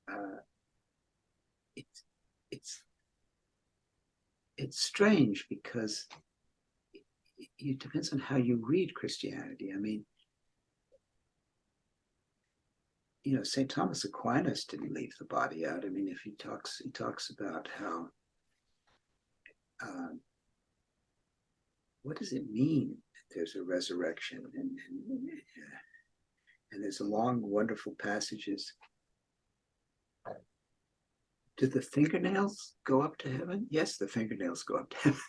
Speaker 2: uh, it's it's it's strange because it depends on how you read Christianity. I mean, St. Thomas Aquinas didn't leave the body out. I mean, if he talks about how uh, what does it mean that there's a resurrection, and there's a long, wonderful passages. Do the fingernails go up to heaven? Yes, the fingernails go up to heaven.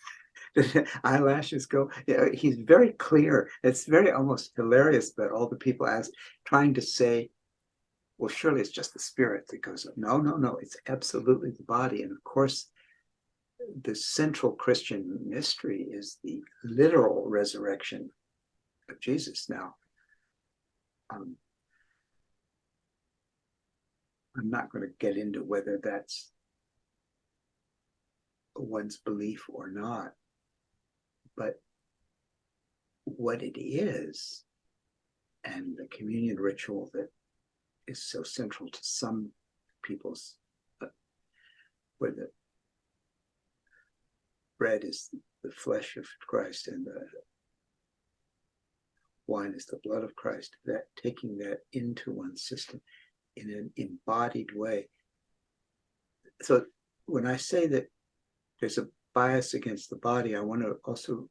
Speaker 2: The eyelashes go. Yeah, he's very clear. It's very almost hilarious that all the people ask, trying to say, well, surely it's just the spirit that goes up. No, no, no. It's absolutely the body. And of course, the central Christian mystery is the literal resurrection of Jesus. Now, um, I'm not going to get into whether that's one's belief or not, but what it is, and the communion ritual that is so central to some people's, where the bread is the flesh of Christ and the wine is the blood of Christ, that taking that into one's system in an embodied way. So when I say that there's a bias against the body, I want to also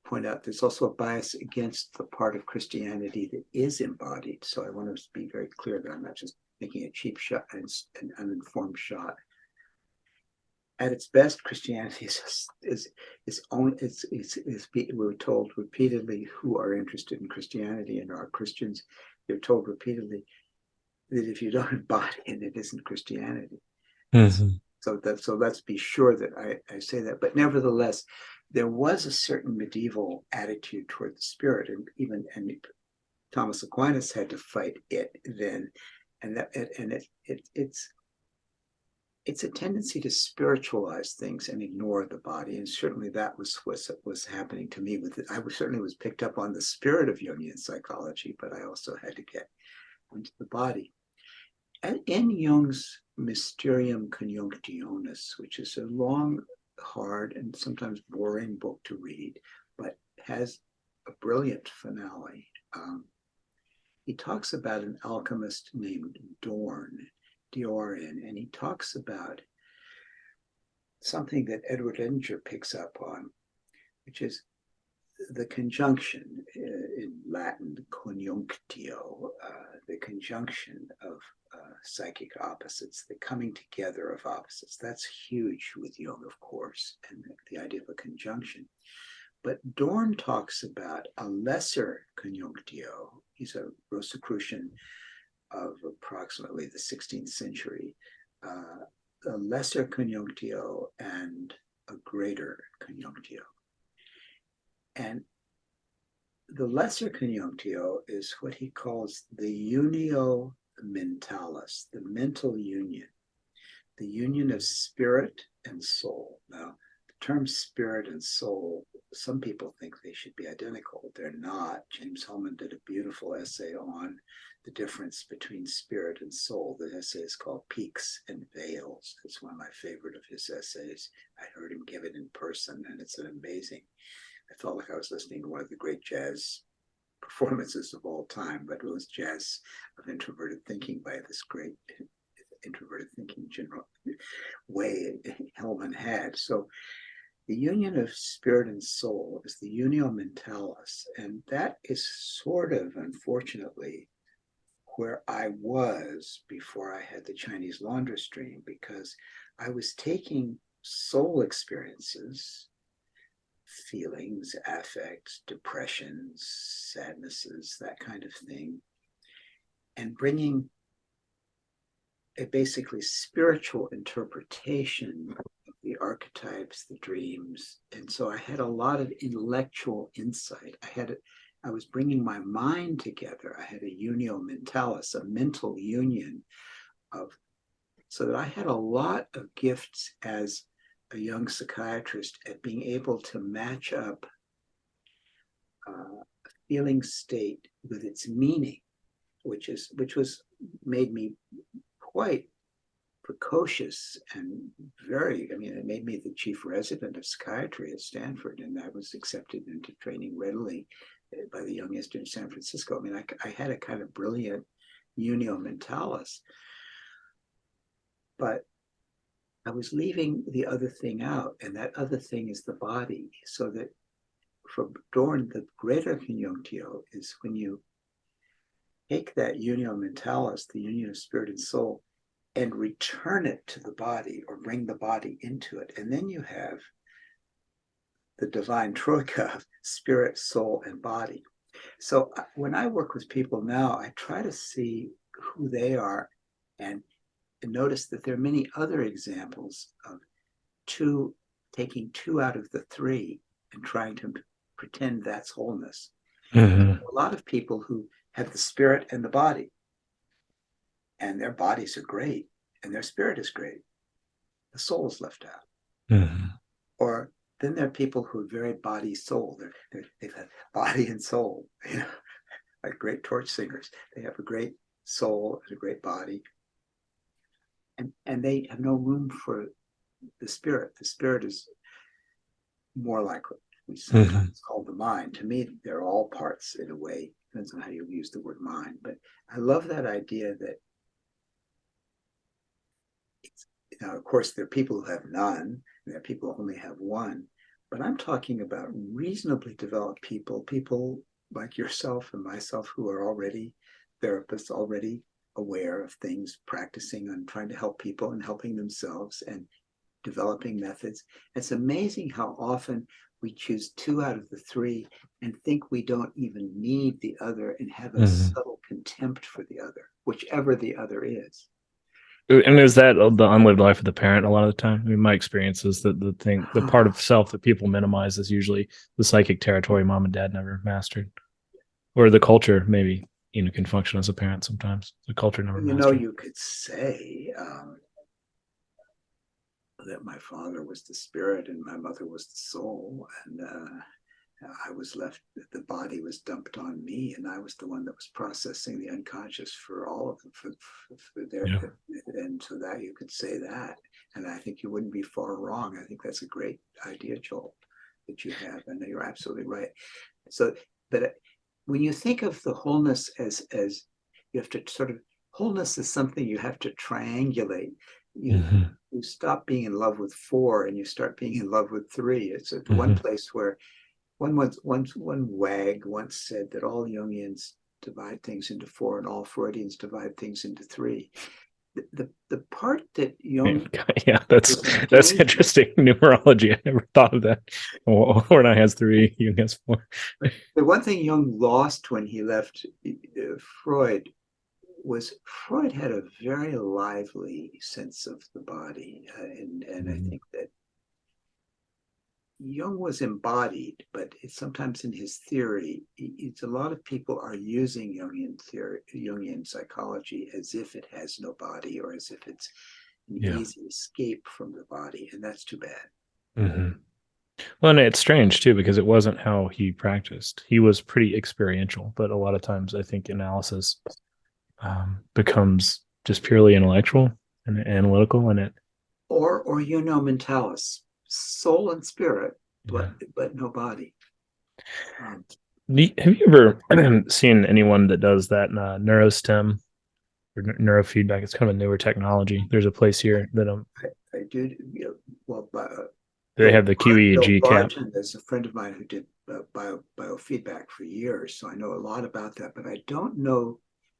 Speaker 2: point out there's also a bias against the part of Christianity that is embodied. So I want to be very clear that I'm not just making a cheap shot and an uninformed shot. At its best, Christianity we're told repeatedly who are interested in Christianity and are Christians. They're told repeatedly that if you don't embody it, it isn't Christianity. Mm-hmm. So let's be sure that I say that. But nevertheless, there was a certain medieval attitude toward the spirit, and Thomas Aquinas had to fight it then, and it's a tendency to spiritualize things and ignore the body, and certainly that was what was happening to me. I certainly was picked up on the spirit of Jungian psychology, but I also had to get into the body. And in Jung's Mysterium Conjunctionis, which is a long, hard, and sometimes boring book to read, but has a brilliant finale, he talks about an alchemist named Dorn, D-O-R-N, and he talks about something that Edward Edinger picks up on, which is the conjunction, in Latin, conjunctio, the conjunction of psychic opposites, the coming together of opposites. That's huge with Jung, of course, and the idea of a conjunction. But Dorn talks about a lesser conjunctio. He's a Rosicrucian of approximately the 16th century, a lesser conjunctio and a greater conjunctio. And the lesser conjunctio is what he calls the unio mentalis, the mental union, the union of spirit and soul. Now, the term spirit and soul, some people think they should be identical. They're not. James Hillman did a beautiful essay on the difference between spirit and soul. The essay is called Peaks and Veils. It's one of my favorite of his essays. I heard him give it in person, and it's an amazing. I felt like I was listening to one of the great jazz performances of all time, but it was jazz of introverted thinking by this great introverted thinking general way Hellman had. So the union of spirit and soul is the unio mentalis. And that is sort of, unfortunately, where I was before I had the Chinese laundress dream, because I was taking soul experiences, feelings, affects, depressions, sadnesses, that kind of thing, and bringing a basically spiritual interpretation of the archetypes, the dreams. And so I had a lot of intellectual insight. I was bringing my mind together. I had a unio mentalis, a mental union of, so that I had a lot of gifts as a young psychiatrist at being able to match up a feeling state with its meaning, which was made me quite precocious and it made me the chief resident of psychiatry at Stanford, and I was accepted into training readily by the Jung Institute in San Francisco. I mean, I had a kind of brilliant unio mentalis, but I was leaving the other thing out, and that other thing is the body. So that for Dorn, the greater conjunctio is when you take that unio mentalis, the union of spirit and soul, and return it to the body or bring the body into it. And then you have the divine troika of spirit, soul, and body. So when I work with people now, I try to see who they are and notice that there are many other examples of taking two out of the three and trying to pretend that's wholeness. A lot of people who have the spirit and the body, and their bodies are great, and their spirit is great. The soul is left out. Or then there are people who are very body soul. They've had body and soul, like great torch singers. They have a great soul and a great body, and they have no room for the spirit. The spirit is more like what we sometimes call the mind. To me, they're all parts in a way. Depends on how you use the word mind. But I love that idea that of course, there are people who have none, and there are people who only have one. But I'm talking about reasonably developed people like yourself and myself, who are already therapists, already aware of things, practicing on trying to help people and helping themselves and developing methods. It's amazing how often we choose two out of the three and think we don't even need the other and have a subtle contempt for the other, whichever the other is.
Speaker 1: And is that the unlived life of the parent a lot of the time? I mean, my experience is that the part of self that people minimize is usually the psychic territory mom and dad never mastered, or the culture maybe can function as a parent sometimes. The culture never mastered.
Speaker 2: You could say that my father was the spirit and my mother was the soul, and I was left, the body was dumped on me, and I was the one that was processing the unconscious for all of them, for their, and so that you could say that. And I think you wouldn't be far wrong. I think that's a great idea, Joel, that you have, and you're absolutely right. So, but when you think of the wholeness as you have to sort of, wholeness is something you have to triangulate. You stop being in love with four and you start being in love with three. It's one place where one wag once said that all Jungians divide things into four and all Freudians divide things into three. The part that Jung,
Speaker 1: that's interesting numerology. I never thought of that. Orna has three, Jung has four.
Speaker 2: The one thing Jung lost when he left Freud was Freud had a very lively sense of the body, and I think that Jung was embodied, but it's sometimes in his theory, it's a lot of people are using Jungian theory, Jungian psychology, as if it has no body or as if it's an easy escape from the body, and that's too bad.
Speaker 1: Well, and it's strange too, because it wasn't how he practiced. He was pretty experiential, but a lot of times I think analysis becomes just purely intellectual and analytical, and it
Speaker 2: or mentalis, soul and spirit, but no body.
Speaker 1: Have you ever seen anyone that does that neurostem or neurofeedback? It's kind of a newer technology. There's a place here that
Speaker 2: I do. Well,
Speaker 1: They have the
Speaker 2: Bill
Speaker 1: QEEG cap.
Speaker 2: Barton is a friend of mine who did biofeedback for years, so I know a lot about that, but I don't know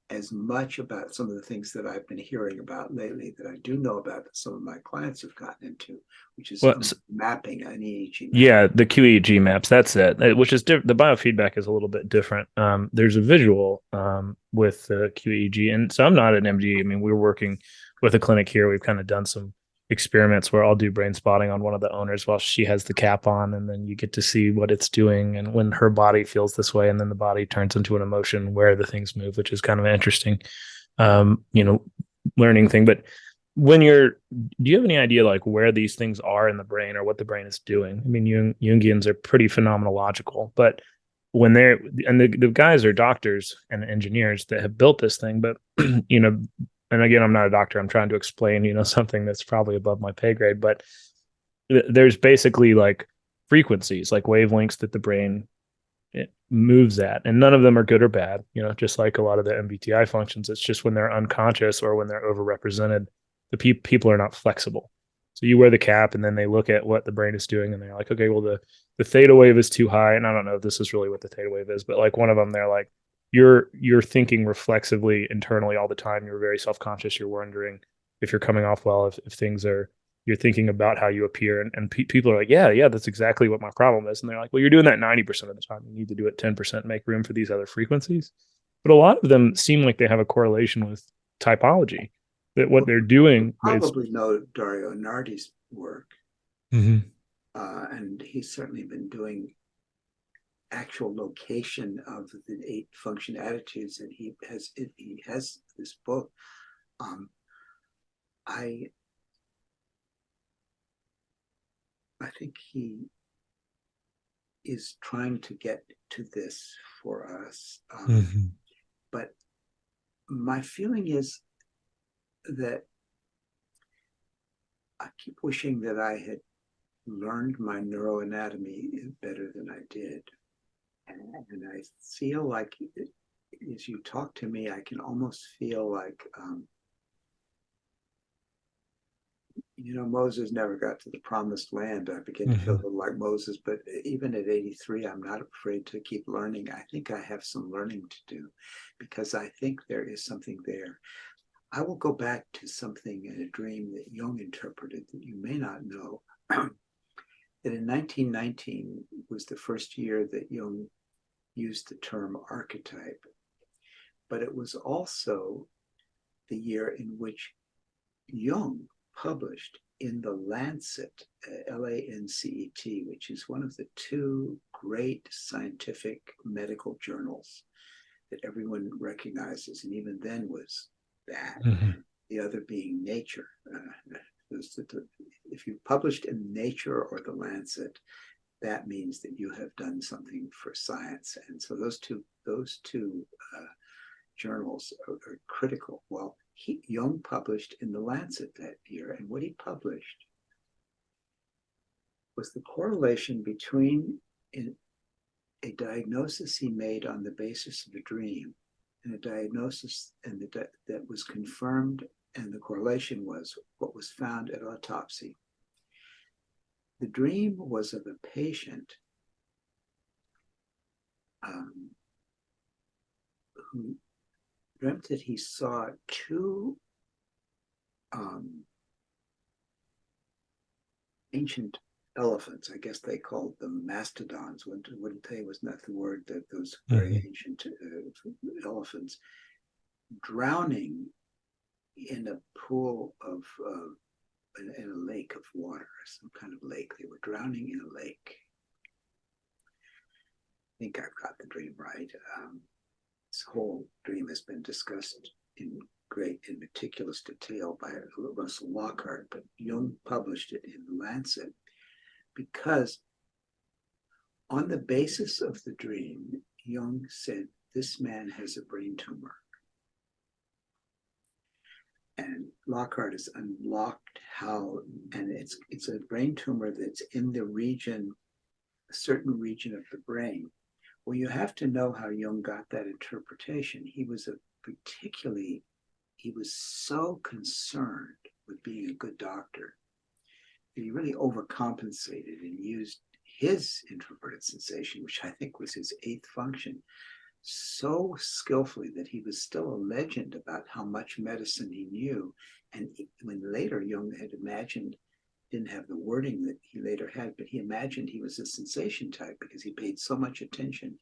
Speaker 2: as much about some of the things that I've been hearing about lately that I do know about that some of my clients have gotten into, which is
Speaker 1: Well,
Speaker 2: mapping, an EEG map.
Speaker 1: yeah, the QEEG maps. That's it. Which is the biofeedback is a little bit different. There's a visual with the QEEG, and so I'm not an MD. I mean, we're working with a clinic here. We've kind of done some experiments where I'll do brain spotting on one of the owners while she has the cap on, and then you get to see what it's doing and when her body feels this way, and then the body turns into an emotion where the things move, which is kind of an interesting, you know, learning thing. But when you're, do you have any idea like where these things are in the brain or what the brain is doing? I mean, Jungians are pretty phenomenological, but when they're, and the guys are doctors and engineers that have built this thing, but you know, and again, I'm not a doctor. I'm trying to explain, you know, something that's probably above my pay grade, but there's basically like frequencies, like wavelengths that the brain it moves at, and none of them are good or bad. You know, just like a lot of the MBTI functions, it's just when they're unconscious or when they're overrepresented, the people are not flexible. So you wear the cap, and then they look at what the brain is doing, and they're like, okay, well the theta wave is too high, and I don't know if this is really what the theta wave is, but like one of them, they're like, you're thinking reflexively internally all the time. You're very self conscious. You're wondering if you're coming off well, if things are you're thinking about how you appear, and people are like, yeah, that's exactly what my problem is, and they're like, well, you're doing that 90% of the time. You need to do it 10%, make room for these other frequencies. But a lot of them seem like they have a correlation with typology, that what they're doing is
Speaker 2: probably know Dario Nardi's work,
Speaker 1: mm-hmm.
Speaker 2: And he's certainly been doing actual location of the 8 function attitudes, and he has this book. I think he is trying to get to this for us. But my feeling is that I keep wishing that I had learned my neuroanatomy better than I did. And I feel like as you talk to me, I can almost feel like, Moses never got to the promised land. I begin to feel a little like Moses, but even at 83, I'm not afraid to keep learning. I think I have some learning to do because I think there is something there. I will go back to something in a dream that Jung interpreted that you may not know. That in 1919 was the first year that Jung used the term archetype, but it was also the year in which Jung published in the Lancet, Lancet, which is one of the 2 great scientific medical journals that everyone recognizes, and even then was that. The other being Nature. If you published in Nature or the Lancet, that means that you have done something for science. And so those two journals are critical. Well, Jung published in the Lancet that year, and what he published was the correlation between a diagnosis he made on the basis of a dream and a diagnosis that was confirmed, and the correlation was what was found at autopsy. The dream was of a patient who dreamt that he saw 2 ancient elephants. I guess they called them mastodons. Wouldn't they? Wasn't that the word? That those very ancient elephants drowning in a pool of in a lake of water, some kind of lake. They were drowning in a lake. I think I've got the dream right. This whole dream has been discussed in meticulous detail by Russell Lockhart, but Jung published it in the Lancet because on the basis of the dream, Jung said, this man has a brain tumor. And Lockhart has unlocked how, and it's a brain tumor that's in the region, a certain region of the brain. Well, you have to know how Jung got that interpretation. He was so concerned with being a good doctor he really overcompensated and used his introverted sensation, which I think was his eighth function, so skillfully that he was still a legend about how much medicine he knew. And when later Jung had imagined, didn't have the wording that he later had, but he imagined he was a sensation type because he paid so much attention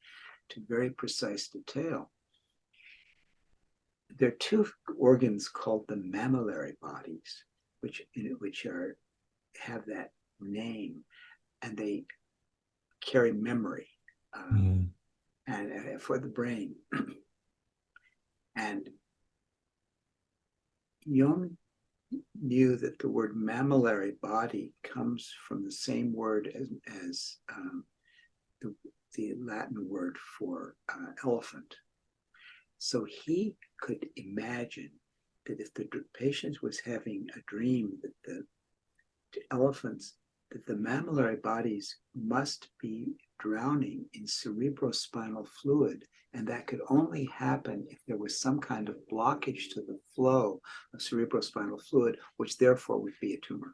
Speaker 2: to very precise detail. There are two organs called the mammillary bodies, which have that name, and they carry memory and for the brain. And Jung knew that the word mammillary body comes from the same word as the Latin word for elephant. So he could imagine that if the patient was having a dream that the elephants, that the mammillary bodies must be drowning in cerebrospinal fluid, and that could only happen if there was some kind of blockage to the flow of cerebrospinal fluid, which therefore would be a tumor.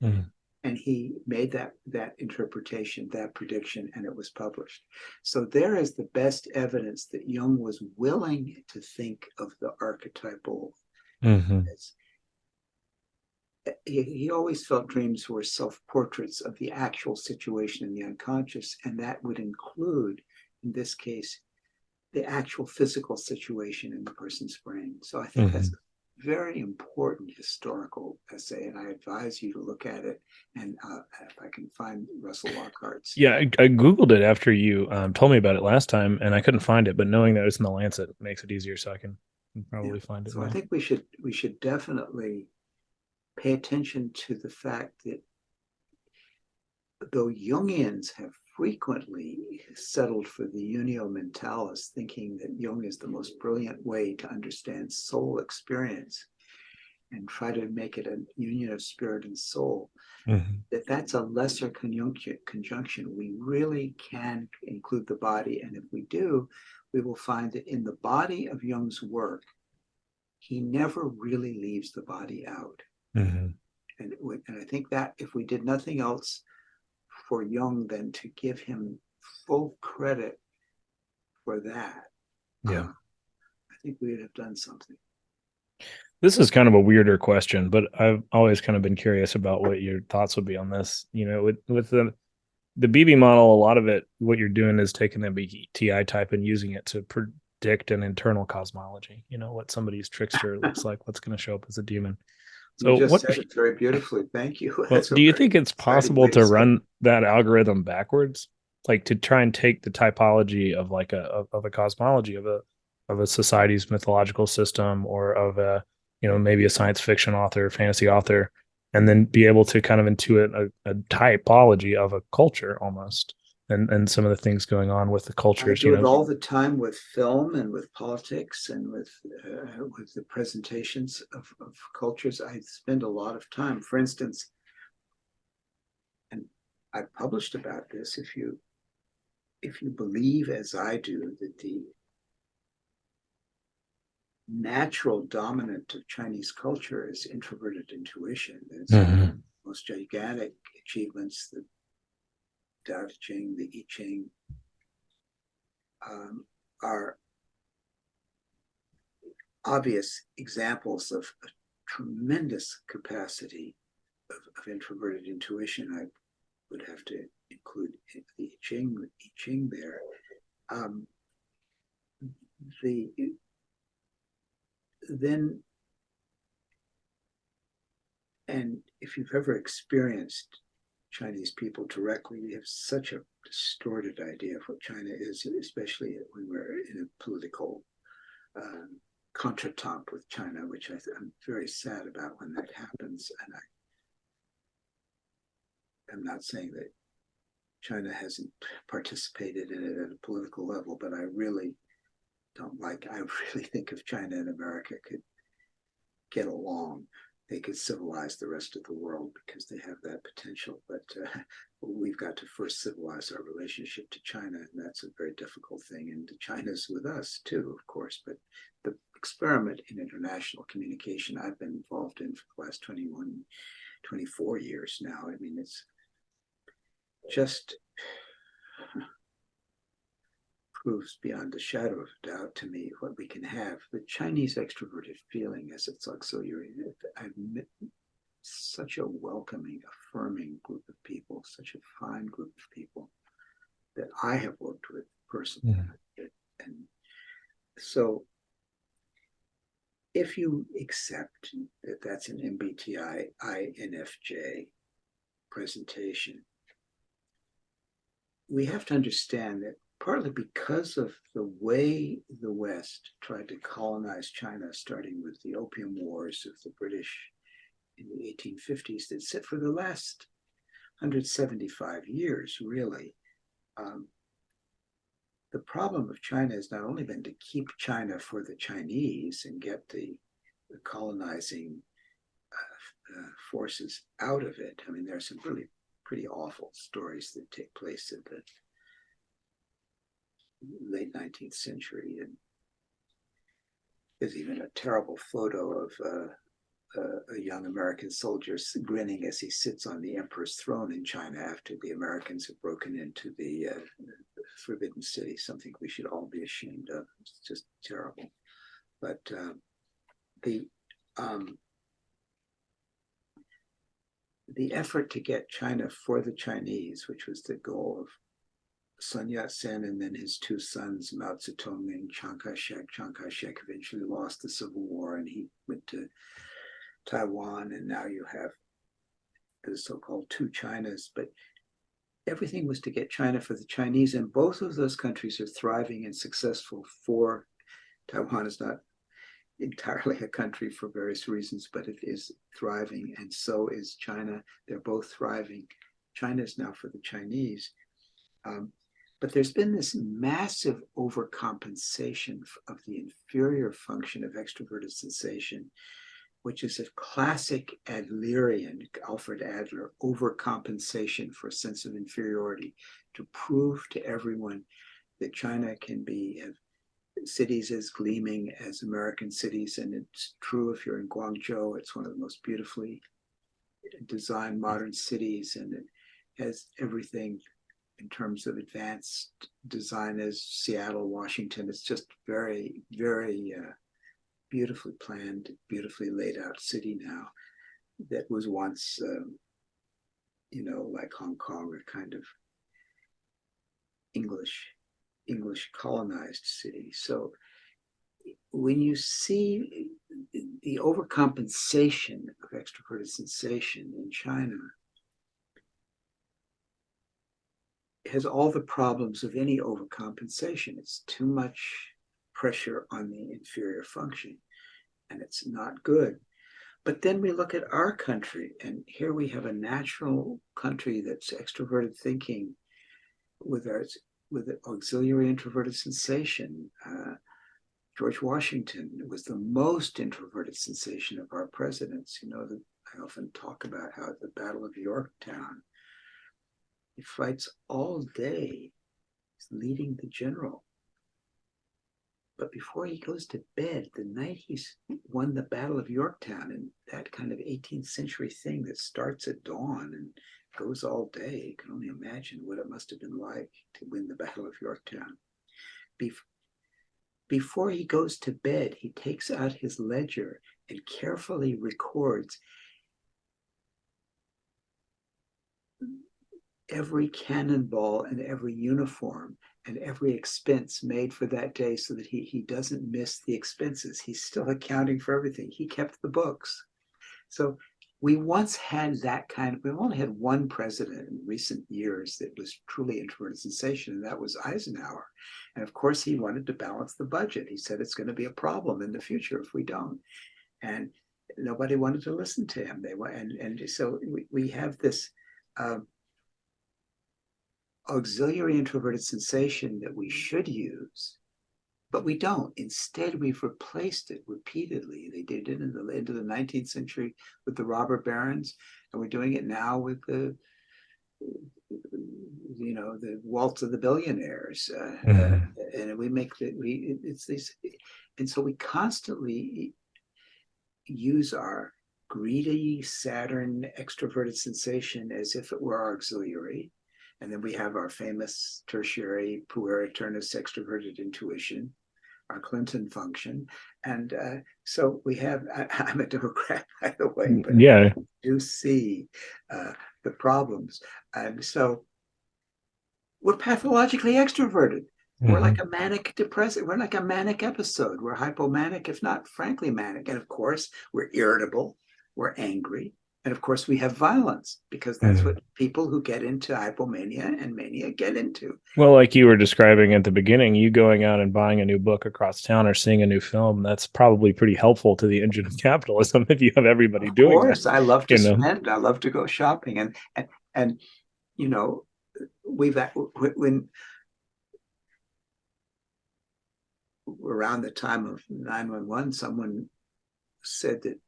Speaker 1: Mm.
Speaker 2: And he made that interpretation, that prediction, and it was published. So there is the best evidence that Jung was willing to think of the archetypal. He always felt dreams were self-portraits of the actual situation in the unconscious, and that would include, in this case, the actual physical situation in the person's brain. So I think that's very important historical essay, and I advise you to look at it. And if I can find Russell Lockhart's.
Speaker 1: Yeah, I Googled it after you told me about it last time, and I couldn't find it. But knowing that it's in the Lancet makes it easier, so I can probably find it.
Speaker 2: So now. I think we should definitely pay attention to the fact that though Jungians have frequently settled for the unio mentalis, thinking that Jung is the most brilliant way to understand soul experience and try to make it a union of spirit and soul, that's a lesser conjunction. We really can include the body, and if we do, we will find that in the body of Jung's work, he never really leaves the body out. And I think that if we did nothing else for Jung than to give him full credit for that, I think we would have done something.
Speaker 1: This is kind of a weirder question, but I've always kind of been curious about what your thoughts would be on this. You know, with the Beebe model, a lot of it, what you're doing is taking the MBTI type and using it to predict an internal cosmology. You know, what somebody's trickster looks like, what's going to show up as a demon.
Speaker 2: So you just said it very beautifully. Thank you.
Speaker 1: Well, do you think it's possible to run that algorithm backwards, like to try and take the typology of like a cosmology of a society's mythological system, or of a, you know, maybe a science fiction author, fantasy author, and then be able to kind of intuit a typology of a culture almost, and some of the things going on with the cultures.
Speaker 2: I do it all the time with film and with politics and with the presentations of cultures. I spend a lot of time. For instance, and I published about this, if you believe, as I do, that the natural dominant of Chinese culture is introverted intuition, it's the most gigantic achievements, the Tao Te Ching, the I Ching, are obvious examples of a tremendous capacity of introverted intuition. I would have to include the I Ching there. And if you've ever experienced Chinese people directly, we have such a distorted idea of what China is, especially when we're in a political contretemps with China, which I'm very sad about when that happens. And I'm not saying that China hasn't participated in it at a political level, but I really think if China and America could get along, they could civilize the rest of the world, because they have that potential. But we've got to first civilize our relationship to China, and that's a very difficult thing. And China's with us too, of course. But the experiment in international communication I've been involved in for the last 24 years now. I mean, it's just proves beyond a shadow of doubt to me what we can have. The Chinese extroverted feeling as its auxiliary, I've met such a welcoming, affirming group of people, such a fine group of people that I have worked with personally. And so if you accept that that's an MBTI INFJ presentation, we have to understand that partly because of the way the West tried to colonize China, starting with the Opium Wars of the British in the 1850s, that said for the last 175 years, really, the problem of China has not only been to keep China for the Chinese and get the colonizing forces out of it. I mean, there are some really pretty awful stories that take place in the late 19th century. And there's even a terrible photo of a young American soldier grinning as he sits on the emperor's throne in China after the Americans have broken into the Forbidden City, something we should all be ashamed of. It's just terrible. But the effort to get China for the Chinese, which was the goal of Sun Yat-sen and then his two sons, Mao Zedong and Chiang Kai-shek. Chiang Kai-shek eventually lost the Civil War and he went to Taiwan, and now you have the so-called two Chinas. But everything was to get China for the Chinese, and both of those countries are thriving and successful. For Taiwan is not entirely a country for various reasons, but it is thriving, and so is China. They're both thriving. China is now for the Chinese. But there's been this massive overcompensation of the inferior function of extroverted sensation, which is a classic Adlerian, Alfred Adler, overcompensation for a sense of inferiority, to prove to everyone that China can be cities as gleaming as American cities. And it's true if you're in Guangzhou, it's one of the most beautifully designed modern cities, and it has everything in terms of advanced design as Seattle, Washington. It's just very, very beautifully planned, beautifully laid out city now that was once, like Hong Kong, a kind of English colonized city. So when you see the overcompensation of extroverted sensation in China, it has all the problems of any overcompensation. It's too much pressure on the inferior function, and it's not good. But then we look at our country, and here we have a natural country that's extroverted thinking with auxiliary introverted sensation. George Washington was the most introverted sensation of our presidents. I often talk about how at the Battle of Yorktown, he fights all day. He's leading the general. But before he goes to bed, the night he's won the Battle of Yorktown, and that kind of 18th century thing that starts at dawn and goes all day, you can only imagine what it must have been like to win the Battle of Yorktown. Before he goes to bed, he takes out his ledger and carefully records every cannonball and every uniform and every expense made for that day, so that he doesn't miss the expenses. He's still accounting for everything. He kept the books. So we once had that we've only had one president in recent years that was truly introverted sensation, and that was Eisenhower. And of course, he wanted to balance the budget. He said it's going to be a problem in the future if we don't. And nobody wanted to listen to him. And so we have this auxiliary introverted sensation that we should use, but we don't. Instead, we've replaced it repeatedly. They did it in the end of the 19th century with the robber barons, and we're doing it now with the waltz of the billionaires. And it's these, and so we constantly use our greedy Saturn extroverted sensation as if it were our auxiliary. And then we have our famous tertiary pueriternus extroverted intuition, our Clinton function. And so we have, I'm a Democrat, by the way, but
Speaker 1: Yeah.
Speaker 2: I do see the problems. And so we're pathologically extroverted. We're like a manic depressive. We're like a manic episode. We're hypomanic, if not frankly manic. And of course, we're irritable. We're angry. And of course, we have violence because that's what people who get into hypomania and mania get into.
Speaker 1: Well, like you were describing at the beginning, you going out and buying a new book across town or seeing a new film, that's probably pretty helpful to the engine of capitalism if you have everybody doing that.
Speaker 2: Of course, I love to spend. I love to go shopping. And you know, when around the time of 9/11, someone said that,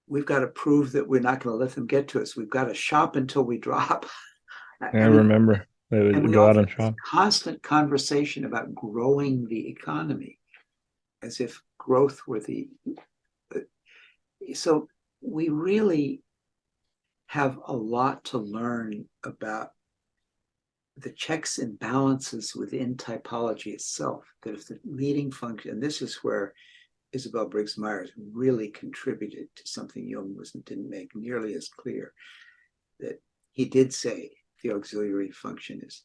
Speaker 2: we've got to prove that we're not going to let them get to us. We've got to shop until we drop.
Speaker 1: I remember they would go out and shop.
Speaker 2: Constant conversation about growing the economy as if growth were the. So we really have a lot to learn about the checks and balances within typology itself. That if the leading function, and this is where Isabel Briggs Myers really contributed to something Jung didn't make nearly as clear, that he did say the auxiliary function is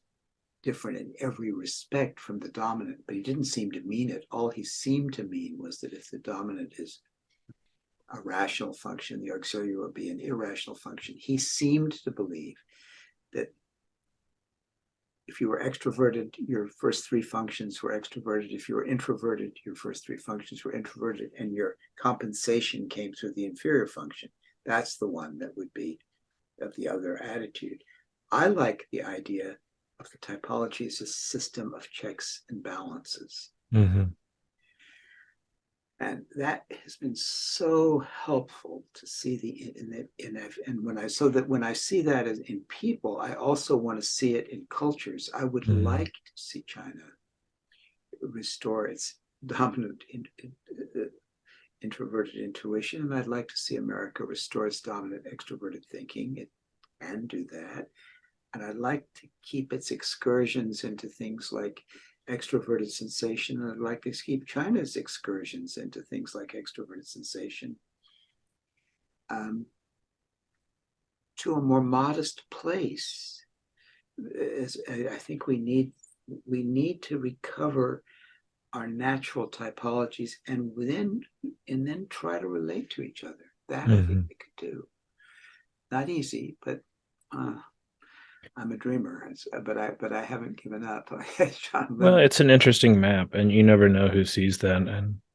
Speaker 2: different in every respect from the dominant, but he didn't seem to mean it. All he seemed to mean was that if the dominant is a rational function, the auxiliary will be an irrational function. He seemed to believe that if you were extroverted, your first three functions were extroverted. If you were introverted, your first three functions were introverted, and your compensation came through the inferior function. That's the one that would be of the other attitude. I like the idea of the typology as a system of checks and balances. And that has been so helpful to see when I see that as in people, I also want to see it in cultures. I would like to see China restore its dominant introverted intuition, and I'd like to see America restore its dominant extroverted thinking. It can do that, and I'd like to keep its excursions into things like extroverted sensation, and I'd like to keep China's excursions into things like extroverted sensation to a more modest place. I think we need to recover our natural typologies and then try to relate to each other. That I think we could do. Not easy, but I'm a dreamer, but I haven't given up.
Speaker 1: Well, it's an interesting map, and you never know who sees that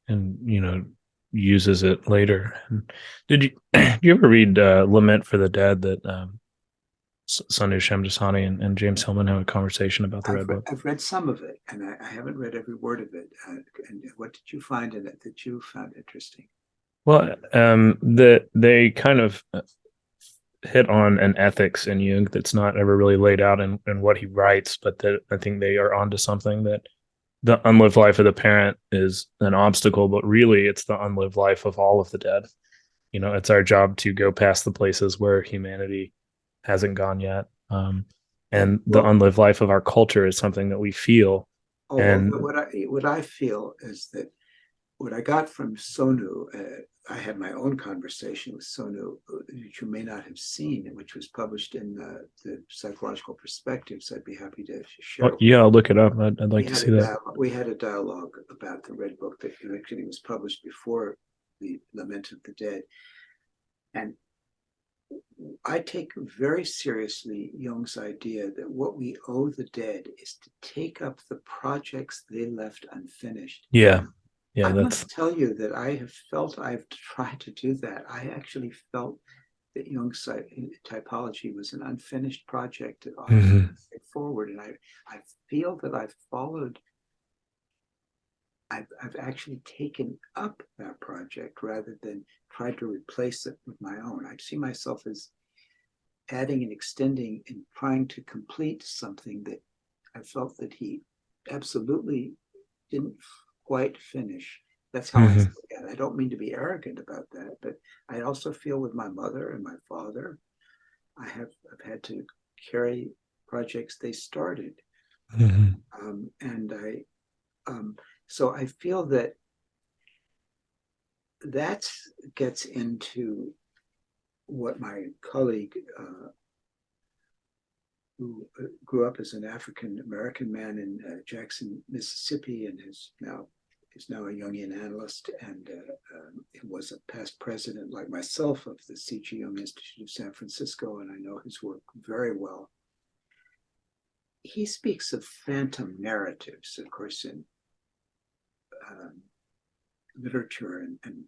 Speaker 1: and uses it later. Did you ever read Lament for the Dead that Sanu Shamdasani and James Hillman have a conversation about the Red Book?
Speaker 2: I've read some of it, and I haven't read every word of it. And what did you find in it that you found interesting?
Speaker 1: Well, they kind of hit on an ethics in Jung that's not ever really laid out in what he writes, but that I think they are onto something, that the unlived life of the parent is an obstacle, but really it's the unlived life of all of the dead. It's our job to go past the places where humanity hasn't gone yet. And the unlived life of our culture is something that we feel. And
Speaker 2: what I feel is that what I got from Sonu, I had my own conversation with Sonu, which you may not have seen, which was published in the Psychological Perspectives. I'd be happy to share.
Speaker 1: I'll look it up. I'd like to see that.
Speaker 2: We had a dialogue about the Red Book that actually was published before the Lament of the Dead. And I take very seriously Jung's idea that what we owe the dead is to take up the projects they left unfinished.
Speaker 1: I
Speaker 2: must tell you that I have felt I've tried to do that. I actually felt that Jung's typology was an unfinished project that ought to take forward. And I feel that I've actually taken up that project rather than tried to replace it with my own. I see myself as adding and extending and trying to complete something that I felt that he absolutely didn't quite finish. That's how I look that. I don't mean to be arrogant about that, but I also feel with my mother and my father, I've had to carry projects they started. And so I feel that gets into what my colleague who grew up as an African American man in Jackson, Mississippi, and is now a Jungian analyst, and was a past president like myself of the C.G. Jung Institute of San Francisco, and I know his work very well. He speaks of phantom narratives, of course, in literature, and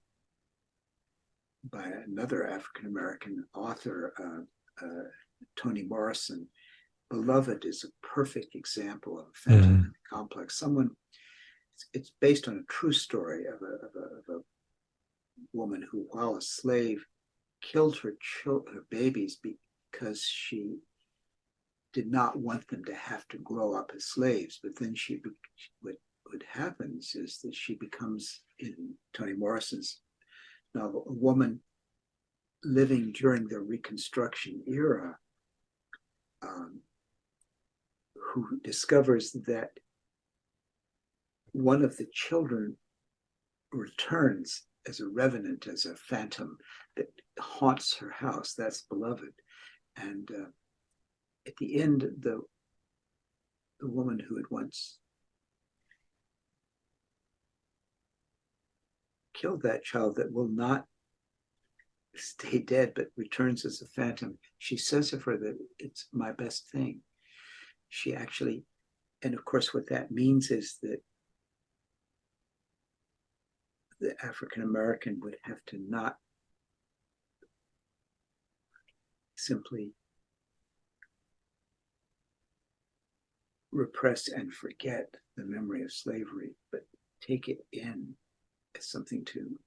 Speaker 2: by another African American author, Toni Morrison. Beloved is a perfect example of a phantom complex. It's based on a true story of a woman who, while a slave, killed her babies because she did not want them to have to grow up as slaves. But then what happens is that she becomes, in Toni Morrison's novel, a woman living during the Reconstruction era, who discovers that one of the children returns as a revenant, as a phantom that haunts her house. That's Beloved. And at the end, the woman who had once killed that child, that will not stay dead but returns as a phantom, she says of her that it's my best thing. She actually, and of course what that means is that the African American would have to not simply repress and forget the memory of slavery, but take it in as something to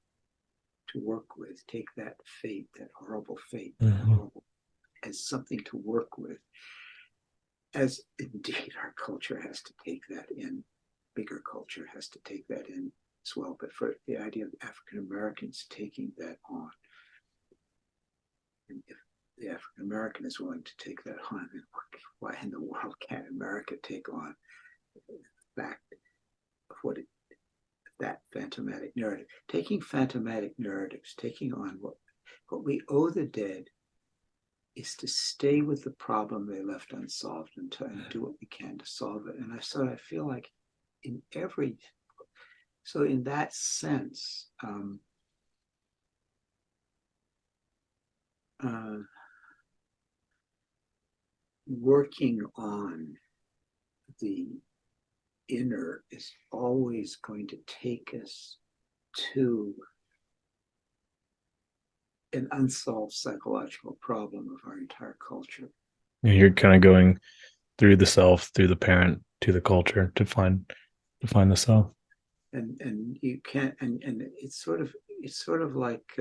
Speaker 2: work with. Take that fate, that horrible fate, as something to work with. As indeed our culture has to take that in, bigger culture has to take that in as well. But for the idea of African Americans taking that on, and if the African American is willing to take that on, then why in the world can't America take on the fact of that phantomatic narrative? Taking phantomatic narratives, taking on what we owe the dead is to stay with the problem they left unsolved and do what we can to solve it. And I feel like in that sense, working on the inner is always going to take us to an unsolved psychological problem of our entire culture.
Speaker 1: You're kind of going through the self, through the parent, to the culture to find the self.
Speaker 2: And you can't, and it's sort of like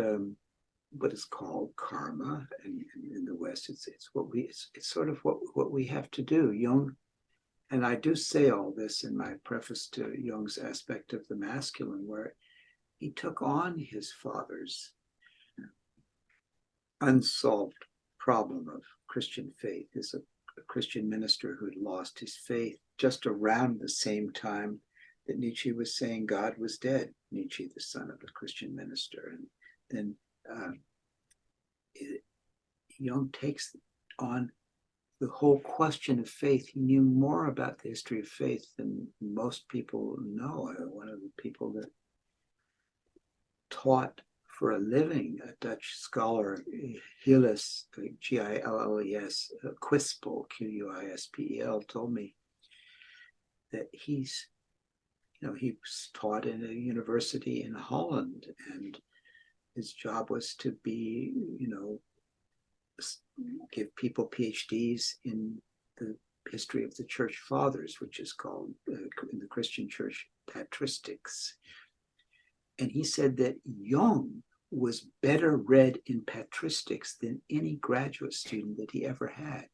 Speaker 2: what is called karma, and in the West, it's sort of what we have to do. Jung, and I do say all this in my preface to Jung's aspect of the masculine, where he took on his father's unsolved problem of Christian faith. As a Christian minister who had lost his faith just around the same time that Nietzsche was saying God was dead. Nietzsche, the son of a Christian minister. And then Jung takes on the whole question of faith. He knew more about the history of faith than most people know. One of the people that taught for a living, a Dutch scholar, Gilles, Gilles, Quispel, Quispel, told me that he was taught in a university in Holland, and his job was to be, give people PhDs in the history of the church fathers, which is called in the Christian church patristics. And he said that Jung was better read in patristics than any graduate student that he ever had.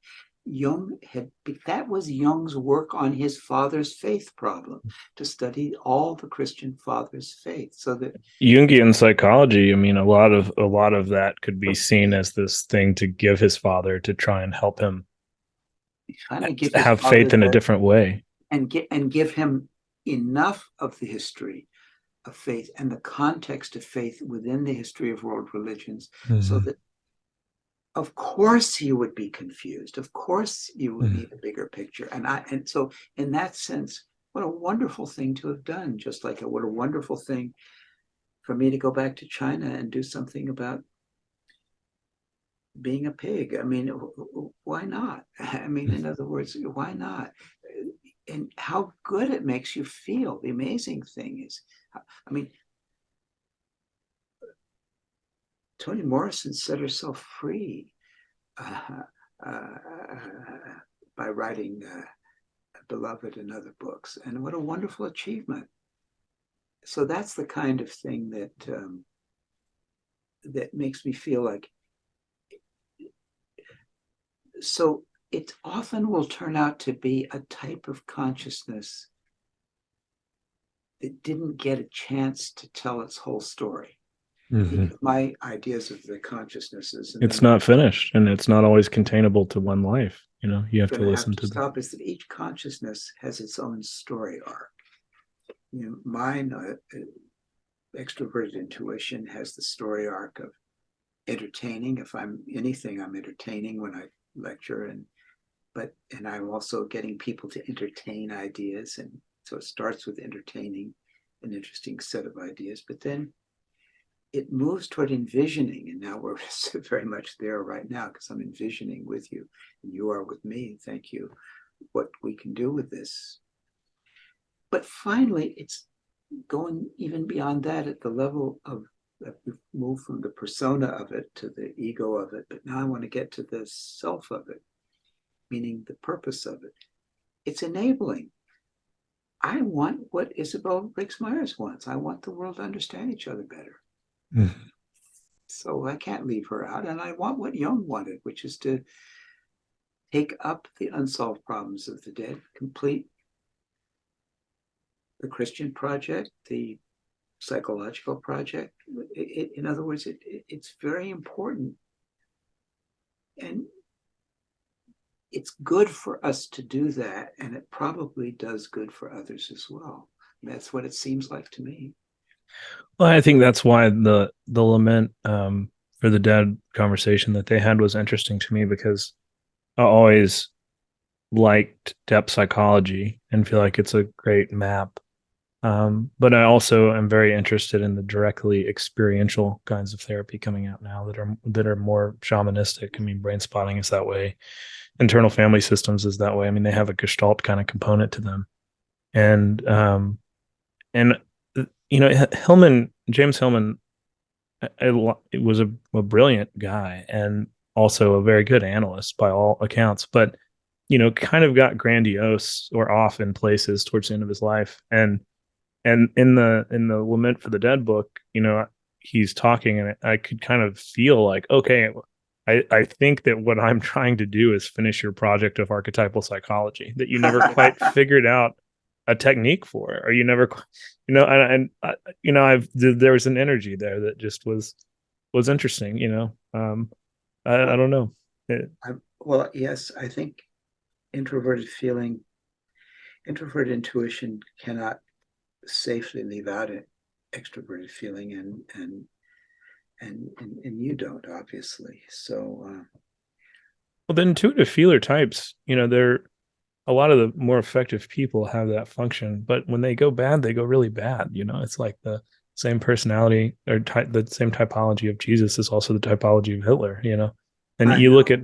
Speaker 2: that was Jung's work on his father's faith problem, to study all the Christian fathers' faith, so that
Speaker 1: Jungian psychology, I mean, a lot of that could be seen as this thing to give his father to try and help him
Speaker 2: kind of give his
Speaker 1: have
Speaker 2: father
Speaker 1: faith in a
Speaker 2: that,
Speaker 1: different way.
Speaker 2: and give him enough of the history of faith and the context of faith within the history of world religions, so that of course he would be confused. Of course you would need a bigger picture. And so in that sense, what a wonderful thing to have done. Just like what a wonderful thing for me to go back to China and do something about being a pig. I mean, why not? I mean, in other words, why not? And how good it makes you feel. The amazing thing is, I mean, Toni Morrison set herself free by writing Beloved and other books. And what a wonderful achievement. So that's the kind of thing that makes me feel like, so it often will turn out to be a type of consciousness that didn't get a chance to tell its whole story. My ideas of the consciousnesses, and
Speaker 1: it's not finished, and it's not always containable to one life. You have to listen to
Speaker 2: stop is that each consciousness has its own story arc. Mine, extroverted intuition, has the story arc of entertaining. If I'm anything, I'm entertaining when I lecture, and I'm also getting people to entertain ideas, and so it starts with entertaining an interesting set of ideas, but then it moves toward envisioning, and now we're very much there right now, because I'm envisioning with you, and you are with me. Thank you. What we can do with this. But finally, it's going even beyond that at the level of that we've moved from the persona of it to the ego of it, but now I want to get to the self of it, meaning the purpose of it. It's enabling. I want what Isabel Briggs-Myers wants. I want the world to understand each other better. So I can't leave her out. And I want what Jung wanted, which is to take up the unsolved problems of the dead, complete the Christian project, the psychological project. In other words, it's very important. And it's good for us to do that. And it probably does good for others as well. That's what it seems like to me.
Speaker 1: Well, I think that's why the lament for the dead conversation that they had was interesting to me, because I always liked depth psychology and feel like it's a great map. But I also am very interested in the directly experiential kinds of therapy coming out now that are more shamanistic. I mean, brain spotting is that way. Internal family systems is that way. I mean, they have a Gestalt kind of component to them. And James Hillman, it was a brilliant guy and also a very good analyst by all accounts, but kind of got grandiose or off in places towards the end of his life. And in the Lament for the Dead book, he's talking, and I could kind of feel like, okay, I think that what I'm trying to do is finish your project of archetypal psychology that you never quite figured out a technique for, or you never, there was an energy there that just was interesting. I don't know.
Speaker 2: Well, yes, I think introverted intuition cannot safely leave out an extroverted feeling, and you don't, obviously. So
Speaker 1: well, the intuitive feeler types, they're a lot of the more effective people have that function, but when they go bad, they go really bad. It's like the same personality or the same typology of Jesus is also the typology of Hitler. And you look at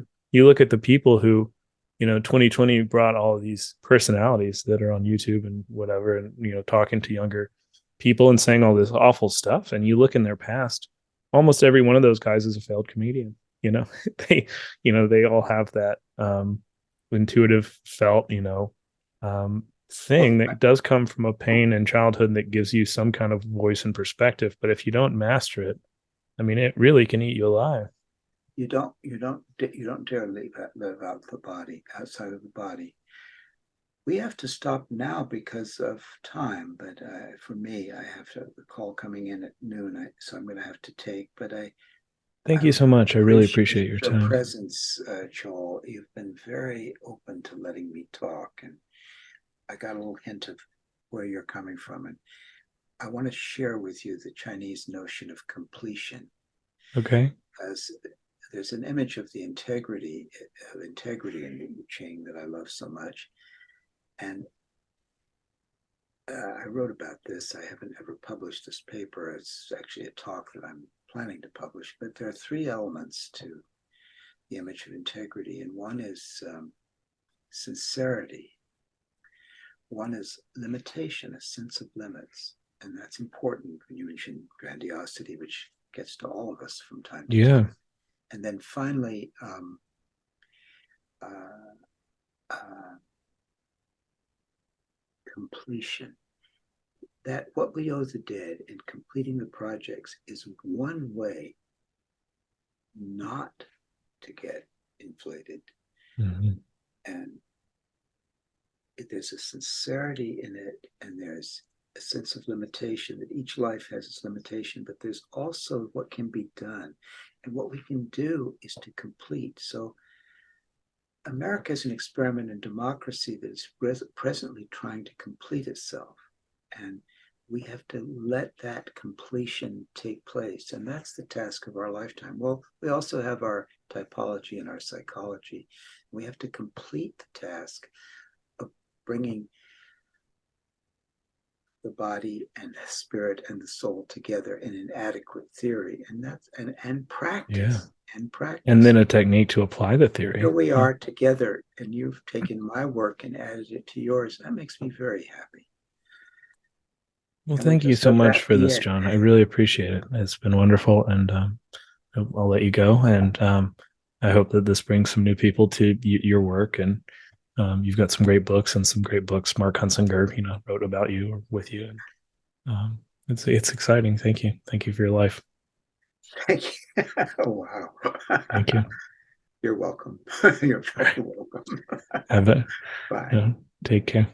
Speaker 1: the people who, 2020 brought all of these personalities that are on YouTube and whatever, and talking to younger people and saying all this awful stuff. And you look in their past, almost every one of those guys is a failed comedian. They all have that intuitive felt thing that does come from a pain in childhood that gives you some kind of voice and perspective. But if you don't master it, I mean, it really can eat you alive.
Speaker 2: you don't dare live out the body, outside of the body. We have to stop now because of time, but for me, I have a call coming in at noon, so I'm going to have to take. But
Speaker 1: Thank
Speaker 2: I
Speaker 1: you so much. I really appreciate your
Speaker 2: your
Speaker 1: time.
Speaker 2: presence, Joel. You've been very open to letting me talk, and I got a little hint of where you're coming from, and I want to share with you the Chinese notion of completion.
Speaker 1: Okay.
Speaker 2: As there's an image of the integrity in the Ching that I love so much, and I wrote about this. I haven't ever published this paper. It's actually a talk that I'm planning to publish. But there are three elements to the image of integrity, and one is sincerity. One is limitation, a sense of limits, and that's important when you mention grandiosity, which gets to all of us from time to time. And then finally, completion. That what we owe the dead in completing the projects is one way not to get inflated.
Speaker 1: Mm-hmm.
Speaker 2: And there's a sincerity in it, and there's a sense of limitation, that each life has its limitation, but there's also what can be done. And what we can do is to complete. So America is an experiment in democracy that is presently trying to complete itself. And we have to let that completion take place. And that's the task of our lifetime. Well, we also have our typology and our psychology. We have to complete the task of bringing the body and the spirit and the soul together in an adequate theory. And that's and practice.
Speaker 1: Yeah.
Speaker 2: And practice.
Speaker 1: And then a technique to apply the theory.
Speaker 2: Here we are together, and you've taken my work and added it to yours. That makes me very happy.
Speaker 1: Well, thank you so much for this, John. I really appreciate it. It's been wonderful, and I'll let you go. And I hope that this brings some new people to your work. And you've got some great books, and some great books. Mark Hunsinger, wrote about you or with you. And it's exciting. Thank you. Thank you for your life.
Speaker 2: Thank you. Oh, wow.
Speaker 1: Thank you.
Speaker 2: You're welcome. You're very welcome.
Speaker 1: Have it.
Speaker 2: Bye.
Speaker 1: Take care.